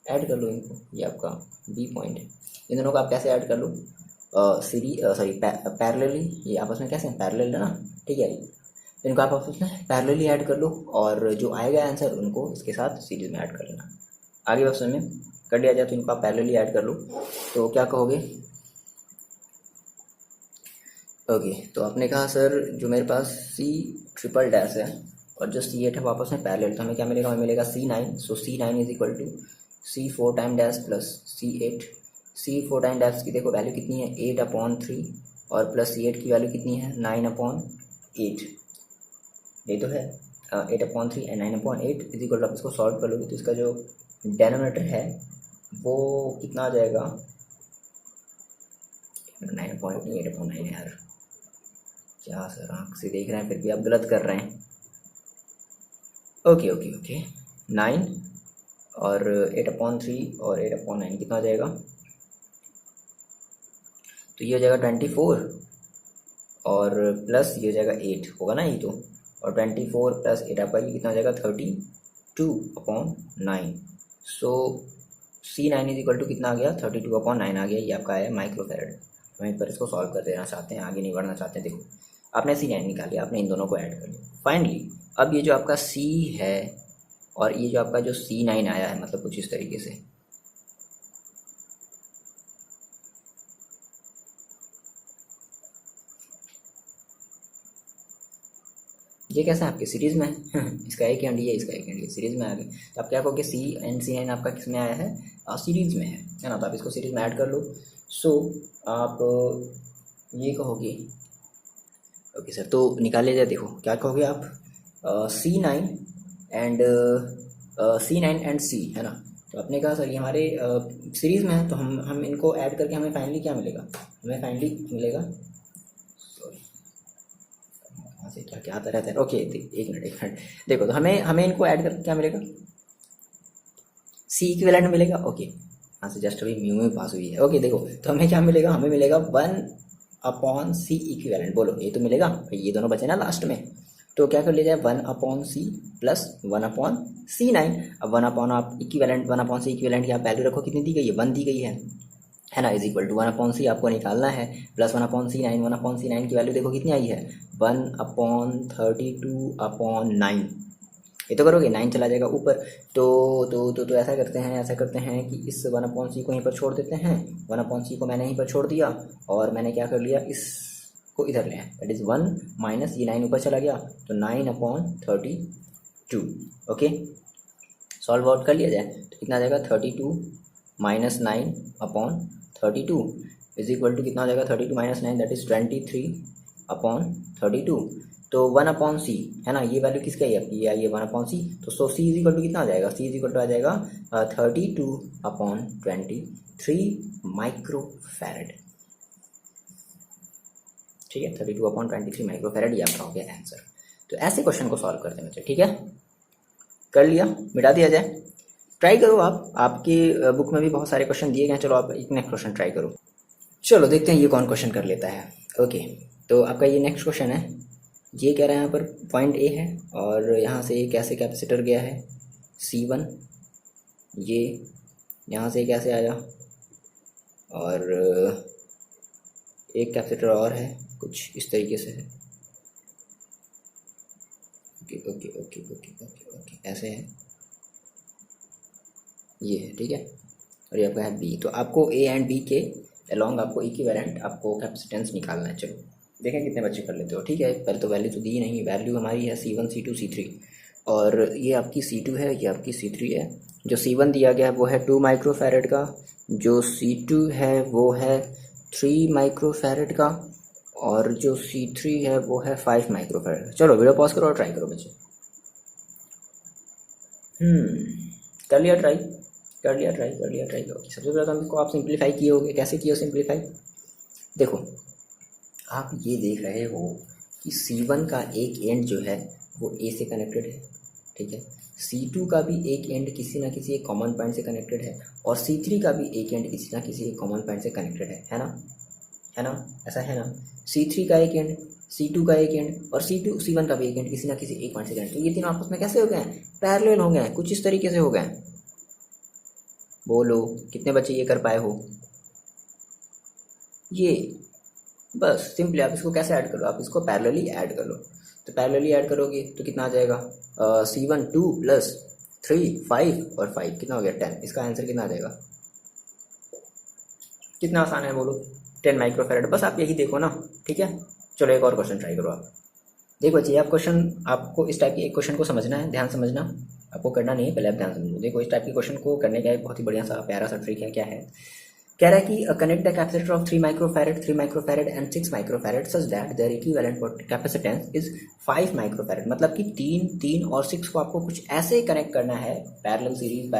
ऐड कर लो इनको, ये आपका B पॉइंट है। इन दोनों को आप कैसे ऐड कर लो, पैरेलली, ये आपस में कैसे हैं, पैरेलल है ना, ठीक है, इनको आप आपस में पैरेलली ऐड कर लो, और जो आएगा आंसर उनको इसके साथ सीरीज में ऐड कर लेना। आगे ऑप्शन में कर लिया जाए तो इनको आप पैरेलली ऐड कर लो, तो क्या कहोगे, ओके, तो आपने कहा सर जो मेरे पास C ट्रिपल डैश है और जो C8 है वो आपस में पैरेलल, तो हमें क्या मिलेगा, हमें मिलेगा C9, so C9 is equal to C4 time dash plus C8। C4 time dash की देखो वैल्यू कितनी है, 8/3, और प्लस C8 की वैल्यू कितनी है, 9/8, ये तो है 8/3 एंड 9/8 इज इक्वल टू, आप इसको सॉल्व कर लोगे तो इसका जो डेनोमीटर है वो कितना आ जाएगा, 9.8 यार, क्या सर आँख से देख रहे हैं फिर भी आप गलत कर रहे हैं। ओके ओके ओके, 9 और 8/3 और 8/9 कितना आ जाएगा, तो ये हो जाएगा 24, और प्लस ये हो जाएगा 8 होगा ना ये तो, और 24 + 8 आपका ये कितना हो जाएगा, 32/9। सो C9 इज इक्वल टू कितना आ गया, 32/9 आ गया, ये आपका आया माइक्रोफैरड। वहीं पर इसको सॉल्व कर देना चाहते हैं, आगे नहीं बढ़ना चाहते हैं। देखो आपने C9 निकाली, आपने इन दोनों को ऐड कर लिया, फाइनली अब ये जो आपका C है और ये जो आपका जो C9 आया है, मतलब कुछ इस तरीके से, ये कैसा है आपके सीरीज़ में है इसका एक एंड ये, इसका एक एंड ये सीरीज़ में आ गए, तो आप क्या कहोगे, C एंड C9 आपका किस में आया है, सीरीज़ में है ना, तो आप इसको सीरीज़ में ऐड कर लो। सो आप ये कहोगे, ओके सर, तो निकाल लिया जाए, देखो क्या कहोगे आप, C9 एंड C है ना, तो आपने कहा सर ये हमारे सीरीज़ में है, तो हम इनको ऐड करके हमें फाइनली क्या मिलेगा, हमें फाइनली मिलेगा, से क्या क्या आता रहता है, ओके एक मिनट देखो, तो हमें इनको ऐड करके क्या मिलेगा, C इक्विवेलेंट मिलेगा, ओके, यहाँ से जस्ट अभी म्यू में पास हुई है, ओके देखो, तो हमें क्या मिलेगा, हमें मिलेगा 1/C इक्विवेलेंट, बोलो ये तो मिलेगा, ये दोनों बचे ना लास्ट में, तो क्या कर लिया जाए, 1/C प्लस 1/C9, अब 1 आप इक्विवेलेंट, 1/C इक्विवेलेंट की आप वैल्यू रखो, कितनी दी गई है, 1 दी गई है ना, इज इक्वल टू 1/C आपको निकालना है, प्लस 1/C9, 1/C9 की वैल्यू देखो कितनी आई है, 1/32/9, ये तो करोगे 9 चला जाएगा ऊपर, तो ऐसा करते हैं कि इस 1/C को यहीं पर छोड़ देते हैं, 1/C को मैंने यहीं पर छोड़ दिया, और मैंने क्या कर लिया, इसको इधर ले आए, दैट इज़ 1 माइनस ये 9 ऊपर चला गया, तो 9/32, ओके, सॉल्व आउट कर लिया जाए तो कितना आ जाएगा, 32 -9/32 इज इक्वल टू कितना हो जाएगा, 32 - 9 दैट इज 23/32। तो 1/c है ना, ये वैल्यू किसका है आपकी, ये आई है 1/c। तो सो c इज इक्वल टू कितना आ जाएगा, c इज इक्वल टू आ जाएगा 32/23 माइक्रोफैरड। ठीक है, 32/23 माइक्रोफैरड, ये आपका हो गया आंसर। तो ऐसे क्वेश्चन को सॉल्व करते हैं बच्चे, ठीक है, कर लिया, मिटा दिया जाए। ट्राई करो आप, आपकी बुक में भी बहुत सारे क्वेश्चन दिए गए हैं। चलो आप एक नेक्स्ट क्वेश्चन ट्राई करो। चलो देखते हैं ये कौन क्वेश्चन कर लेता है। ओके, तो आपका ये नेक्स्ट क्वेश्चन है। ये कह रहा है यहाँ पर पॉइंट ए है और यहाँ से एक ऐसे कैपेसिटर गया है C1, ये यहाँ से कैसे आया, और एक कैपेसिटर और है कुछ इस तरीके से है। Okay okay okay okay okay okay, ऐसे है, ये है, ठीक है। और ये आपका है बी। तो आपको ए एंड बी के अलॉन्ग आपको इक्विवेलेंट आपको कैपेसिटेंस निकालना है। चलो देखें कितने बच्चे कर लेते हो। ठीक है, पहले तो वैल्यू तो दी नहीं, वैल्यू हमारी है C1 C2 C3, और ये आपकी C2 है, ये आपकी C3 है। जो C1 दिया गया है वो है 2 माइक्रोफैरड का, जो C2 है वो है 3 माइक्रोफैरड का, और जो C3 है वो है 5 माइक्रोफैरड। चलो वीडियो पॉज करो और ट्राई करो बच्चे। कर लिया ट्राई, कर लिया ट्राई, कर लिया ट्राई। ओके, सबसे पहले तो हम इसको आप सिंप्लीफाई किए होगे। कैसे किए हो सिंप्लीफाई, देखो आप ये देख रहे हो कि C1 का एक एंड जो है वो A से कनेक्टेड है, ठीक है। C2 का भी एक एंड किसी ना किसी एक कॉमन पॉइंट से कनेक्टेड है, और C3 का भी एक एंड किसी ना किसी एक कॉमन पॉइंट से कनेक्टेड है ना, है ना, ऐसा है ना। C3 का एक एंड, C2 का एक एंड, और C1 का भी एक एंड किसी ना किसी एक पॉइंट से कनेक्टेड। तो ये तीनों आपस में कैसे हो गए हैं, पैरेलल हो गए हैं, कुछ इस तरीके से हो गए। बोलो कितने बच्चे ये कर पाए हो, ये बस सिंपली आप इसको कैसे ऐड करो, आप इसको पैरेलली ऐड कर लो। तो पैरेलली ऐड करोगे तो कितना आ जाएगा, C1 2 + 3 5 और 5 कितना हो गया 10। इसका आंसर कितना आ जाएगा, कितना आसान है बोलो, 10 माइक्रोफैरड। बस आप यही देखो ना, ठीक है। चलो एक और क्वेश्चन ट्राई करो आप। देखो बच्चे आप क्वेश्चन, आपको इस टाइप के एक क्वेश्चन को समझना है, ध्यान समझना, आपको करना नहीं है, पहले आप ध्यान समझो। देखो इस टाइप के क्वेश्चन को करने का एक बहुत ही बढ़िया सा प्यारा सा ट्रिक है। क्या है, कह रहा है कि connect the capacitor of 3 microfarad, 3 microfarad and 6 microfarad such that their equivalent capacitance is 5 microfarad. मतलब कि 3 और 6 को आपको कुछ ऐसे कनेक्ट करना है, पैरेलल सीरीज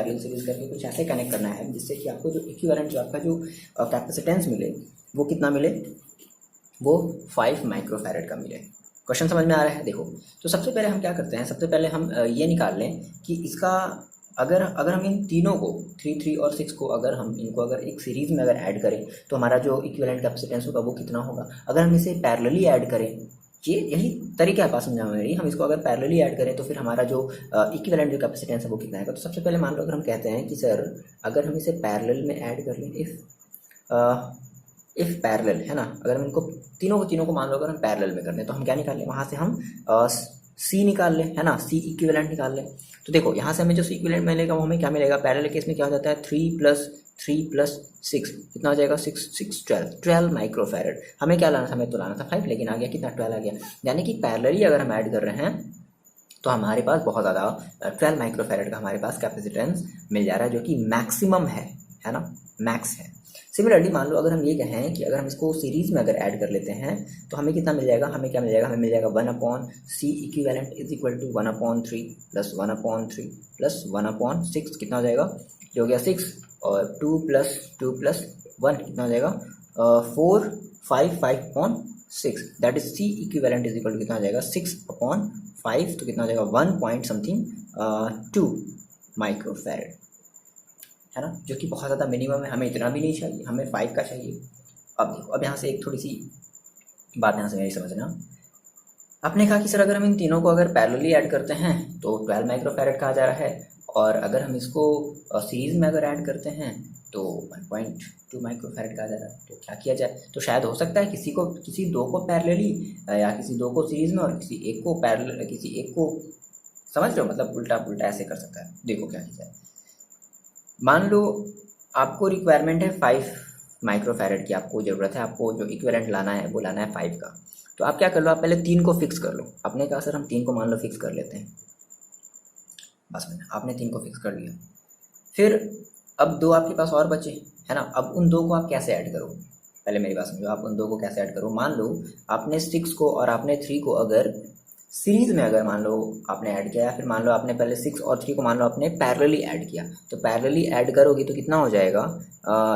करके कुछ ऐसे कनेक्ट करना है जिससे कि आपको जो इक्विवेलेंट जो आपका जो कैपेसिटेंस मिले वो कितना मिले, वो 5 माइक्रोफैरड का मिले। क्वेश्चन समझ में आ रहा है। देखो तो सबसे पहले हम क्या करते हैं, सबसे पहले हम ये निकाल लें कि इसका अगर हम इन तीनों को 3 और 6 को अगर एक सीरीज में अगर ऐड करें तो हमारा जो इक्विवेलेंट कैपेसिटेंस होगा वो कितना होगा। अगर हम इसे पैरेलली ऐड करें, ये यही तरीका है बात समझा मेरी, हम इसको अगर पैरेलली ऐड करें तो फिर हमारा जो इक्विवेलेंट जो कैपेसिटेंस है वो कितना आएगा। तो सबसे पहले मान लो अगर हम कहते हैं कि सर अगर हम इसे पैरेलल में ऐड कर लें, इफ़ पैरेलल है ना, अगर हम इनको तीनों को मान लो अगर हम पैरेलल में कर लें तो हम क्या निकाल लें, वहाँ से हम C निकाल लें, है ना, C इक्विवेलेंट निकाल लें। तो देखो यहाँ से हमें जो C इक्विवेलेंट मिलेगा वो हमें क्या मिलेगा, पैरेलल केस में क्या हो जाता है 3 + 3 + 6 कितना हो जाएगा 6 12 माइक्रोफैरड। हमें क्या लाना था, हमें तो लाना था 5, लेकिन आ गया कितना 12 आ गया। यानी कि पैरेलली अगर हम ऐड कर रहे हैं तो हमारे पास बहुत ज़्यादा 12 माइक्रोफैरड का हमारे पास कैपेसिटेंस मिल जा रहा है, जो कि मैक्सिमम है ना, मैक्स है। सिमिलरली मान लो अगर हम ये कहें कि अगर हम इसको सीरीज में अगर ऐड कर लेते हैं तो हमें कितना मिल जाएगा, हमें क्या मिल जाएगा, हमें मिल जाएगा 1/C equivalent is equal to 1/3 + 1/3 + 1/6 कितना हो जाएगा, जो हो गया 6, और 2 + 2 + 1 कितना हो जाएगा 4 5 5/6 that is C equivalent is equal to कितना हो जाएगा 6/5, तो कितना हो जाएगा 1 पॉइंट समथिंग 2 माइक्रोफैरड, है ना, जो कि बहुत ज़्यादा मिनिमम है। हमें इतना भी नहीं चाहिए, हमें 5 का चाहिए। अब देखो, अब यहाँ से एक थोड़ी सी बात यहाँ से मेरी समझना। आपने कहा कि सर अगर हम इन तीनों को अगर पैरेलली ऐड करते हैं तो 12 माइक्रोफैरड कहा जा रहा है, और अगर हम इसको सीरीज में अगर ऐड करते हैं तो 1.2 माइक्रोफैरड कहा जा रहा है। तो क्या किया जाए, तो शायद हो सकता है किसी दो को पैरेलली या किसी दो को सीरीज में और किसी एक को पैरेलल, किसी एक को, समझ रहे हो, मतलब उल्टा पुल्टा ऐसे कर सकता है। देखो क्या किया जाए, मान लो आपको रिक्वायरमेंट है 5 माइक्रोफैरड की, आपको ज़रूरत है, आपको जो इक्विवेलेंट लाना है वो लाना है 5 का। तो आप क्या कर लो, आप पहले 3 को फिक्स कर लो। आपने कहा सर हम 3 को मान लो फिक्स कर लेते हैं, बस आपने 3 को फिक्स कर लिया। फिर अब दो आपके पास और बचे, है ना। अब उन दो को आप कैसे ऐड करो, पहले मेरी बात समझो। आप उन दो को कैसे ऐड करो, मान लो आपने 6 को और आपने 3 को अगर सीरीज में अगर मान लो आपने ऐड किया, या फिर मान लो आपने पहले 6 और 3 को मान लो आपने पैरेलली ऐड किया, तो पैरेलली ऐड करोगे तो कितना हो जाएगा,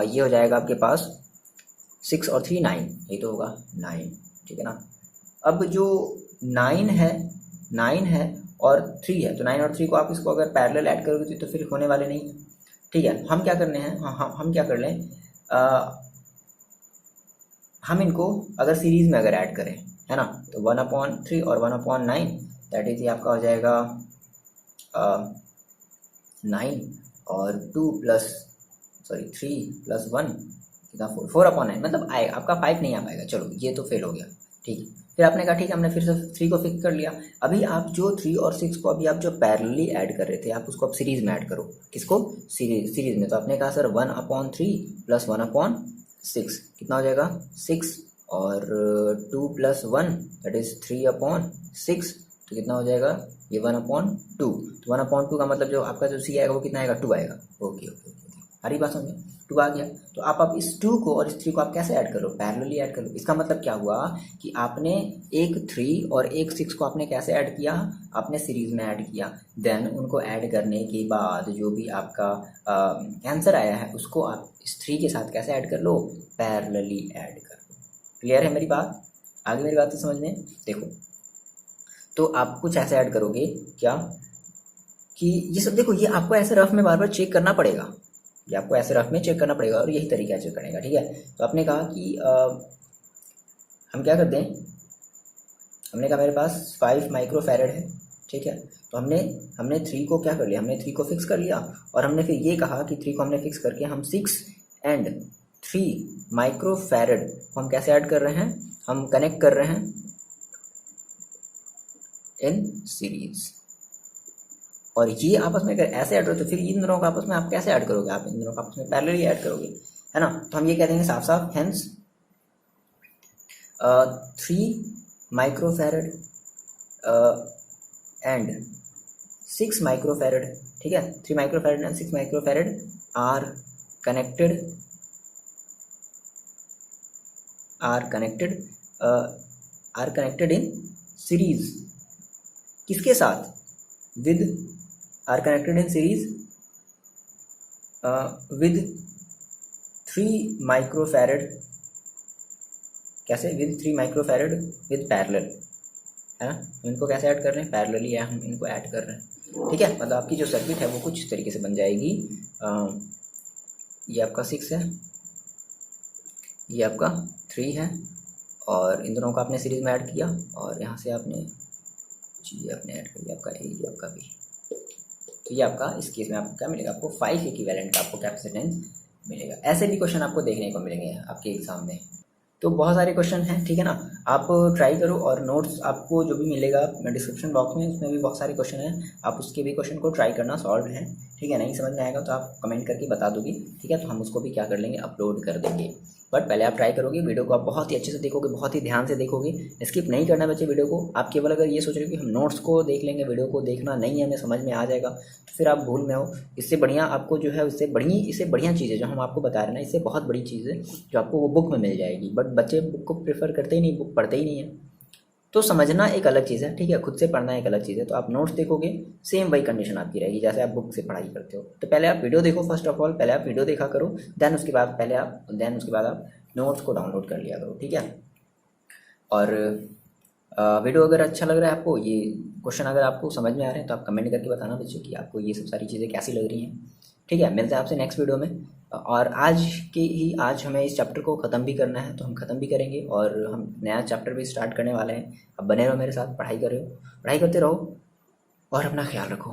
ये हो जाएगा आपके पास 6 और 3 9, ये तो होगा 9, ठीक है ना। अब जो 9 है और 3 है, तो 9 और 3 को आप इसको अगर पैरेलल ऐड करोगे तो फिर होने वाले नहीं, ठीक है। हम क्या करने हैं, हम क्या कर लें, हम इनको अगर सीरीज में अगर ऐड करें, है ना, तो 1/3 और 1/9, दैट इज आपका हो जाएगा 9, और 3 + 1 कितना 4/9, मतलब आएगा आपका 5 नहीं आ पाएगा, चलो ये तो फेल हो गया, ठीक है। फिर आपने कहा ठीक है, हमने फिर से 3 को फिक्स कर लिया। अभी आप जो 3 और 6 को अभी आप जो पैरेलली ऐड कर रहे थे, आप उसको अब सीरीज में ऐड करो। किसको, सीरीज में। तो आपने कहा सर 1/3 + 1/6 कितना हो जाएगा 6, और 2 + 1 दैट इज 3/6, तो कितना हो जाएगा ये 1/2। तो 1/2 का मतलब जो आपका जो सी आएगा वो कितना आएगा 2 आएगा। ओके ओके, हरी बात समझे, 2 आ गया। तो आप इस 2 को और इस 3 को आप कैसे ऐड कर लो, पैरेलली ऐड कर लो। इसका मतलब क्या हुआ कि आपने एक 3 और एक 6 को आपने कैसे ऐड किया, आपने सीरीज में ऐड किया। देन उनको ऐड करने के बाद जो भी आपका आंसर आया है उसको आप इस 3 के साथ कैसे ऐड कर लो, पैरेलली ऐड कर लो। क्लियर है मेरी बात, आगे मेरी बात से समझ में। देखो तो आप कुछ ऐसे ऐड करोगे क्या कि ये सब, देखो ये आपको ऐसे रफ में बार बार चेक करना पड़ेगा, ये आपको ऐसे रफ में चेक करना पड़ेगा, और यही तरीका चेक करने का, ठीक है। तो आपने कहा कि हम क्या करते हैं, हमने कहा मेरे पास 5 माइक्रोफैरड है, ठीक है। तो हमने 3 को क्या कर लिया, हमने 3 को फिक्स कर लिया, और हमने फिर ये कहा कि 3 को हमने फिक्स करके हम 6 एंड 3 माइक्रोफैरड को हम कैसे ऐड कर रहे हैं, हम कनेक्ट कर रहे हैं इन सीरीज। और ये आपस में अगर ऐसे ऐड हो तो फिर इन दोनों को आपस में आप कैसे ऐड करोगे, आप इन दोनों को आपस में पैरेलली ऐड करोगे, है ना। तो हम ये कह देंगे साफ साफ, हेंस 3 माइक्रोफैरड एंड 6 माइक्रोफैरड, ठीक है। 3 microfarad and 6 microfarad are connected in series. किसके साथ, with are connected in series with 3 microfarad, कैसे, विद 3 माइक्रोफैरड विद पैरेलल, है ना। इनको कैसे ऐड कर रहे हैं, पैरेलली है, हम इनको ऐड कर रहे हैं, ठीक है। मतलब आपकी जो सर्किट है वो कुछ इस तरीके से बन जाएगी। ये आपका 6 है, ये आपका 3 है, और इन दोनों को आपने सीरीज में ऐड किया, और यहाँ से आपने ये आपने ऐड कर दिया आपका ए, ये आपका बी। तो ये आपका इस केस में आपको क्या मिलेगा, आपको 5 इक्विवेलेंट का आपको कैपेसिटेंस मिलेगा। ऐसे भी क्वेश्चन आपको देखने को मिलेंगे आपके एग्जाम में। तो बहुत सारे क्वेश्चन हैं, ठीक है ना। आप ट्राई करो, और नोट्स आपको जो भी मिलेगा डिस्क्रिप्शन बॉक्स में, उसमें भी बहुत सारे क्वेश्चन हैं, आप उसके भी क्वेश्चन को ट्राई करना, सॉल्व है, ठीक है। नहीं समझ में आएगा तो आप कमेंट करके बता दोगे, ठीक है, तो हम उसको भी क्या कर लेंगे, अपलोड कर देंगे। बट पहले आप ट्राई करोगे, वीडियो को आप बहुत ही अच्छे से देखोगे, बहुत ही ध्यान से देखोगे, स्किप नहीं करना बच्चे वीडियो को। आप केवल अगर ये सोच रहे हो कि हम नोट्स को देख लेंगे, वीडियो को देखना नहीं है, हमें समझ में आ जाएगा, तो फिर आप भूल में हो। इससे बढ़िया आपको जो है, इससे बढ़िया चीज़ है जो हम आपको बता रहे हैं ना, इससे बहुत बड़ी चीज़ है जो आपको वो बुक में मिल जाएगी। बट बच्चे बुक को प्रेफर करते ही नहीं, बुक पढ़ते ही नहीं है। तो समझना एक अलग चीज़ है, ठीक है, खुद से पढ़ना एक अलग चीज़ है। तो आप नोट्स देखोगे, सेम वही कंडीशन आपकी रहेगी जैसे आप बुक से पढ़ाई करते हो। तो पहले आप वीडियो देखो, फर्स्ट ऑफ ऑल पहले आप वीडियो देखा करो, देन उसके बाद आप नोट्स को डाउनलोड कर लिया करो, ठीक है। और वीडियो अगर अच्छा लग रहा है आपको, ये क्वेश्चन अगर आपको समझ में आ रहे हैं, तो आप कमेंट करके बताना बच्चों कि आपको ये सब सारी चीज़ें कैसी लग रही हैं, ठीक है। मिलते हैं आपसे नेक्स्ट वीडियो में। और आज हमें इस चैप्टर को ख़त्म भी करना है, तो हम ख़त्म भी करेंगे, और हम नया चैप्टर भी स्टार्ट करने वाले हैं। अब बने रहो मेरे साथ, पढ़ाई करते रहो, और अपना ख्याल रखो।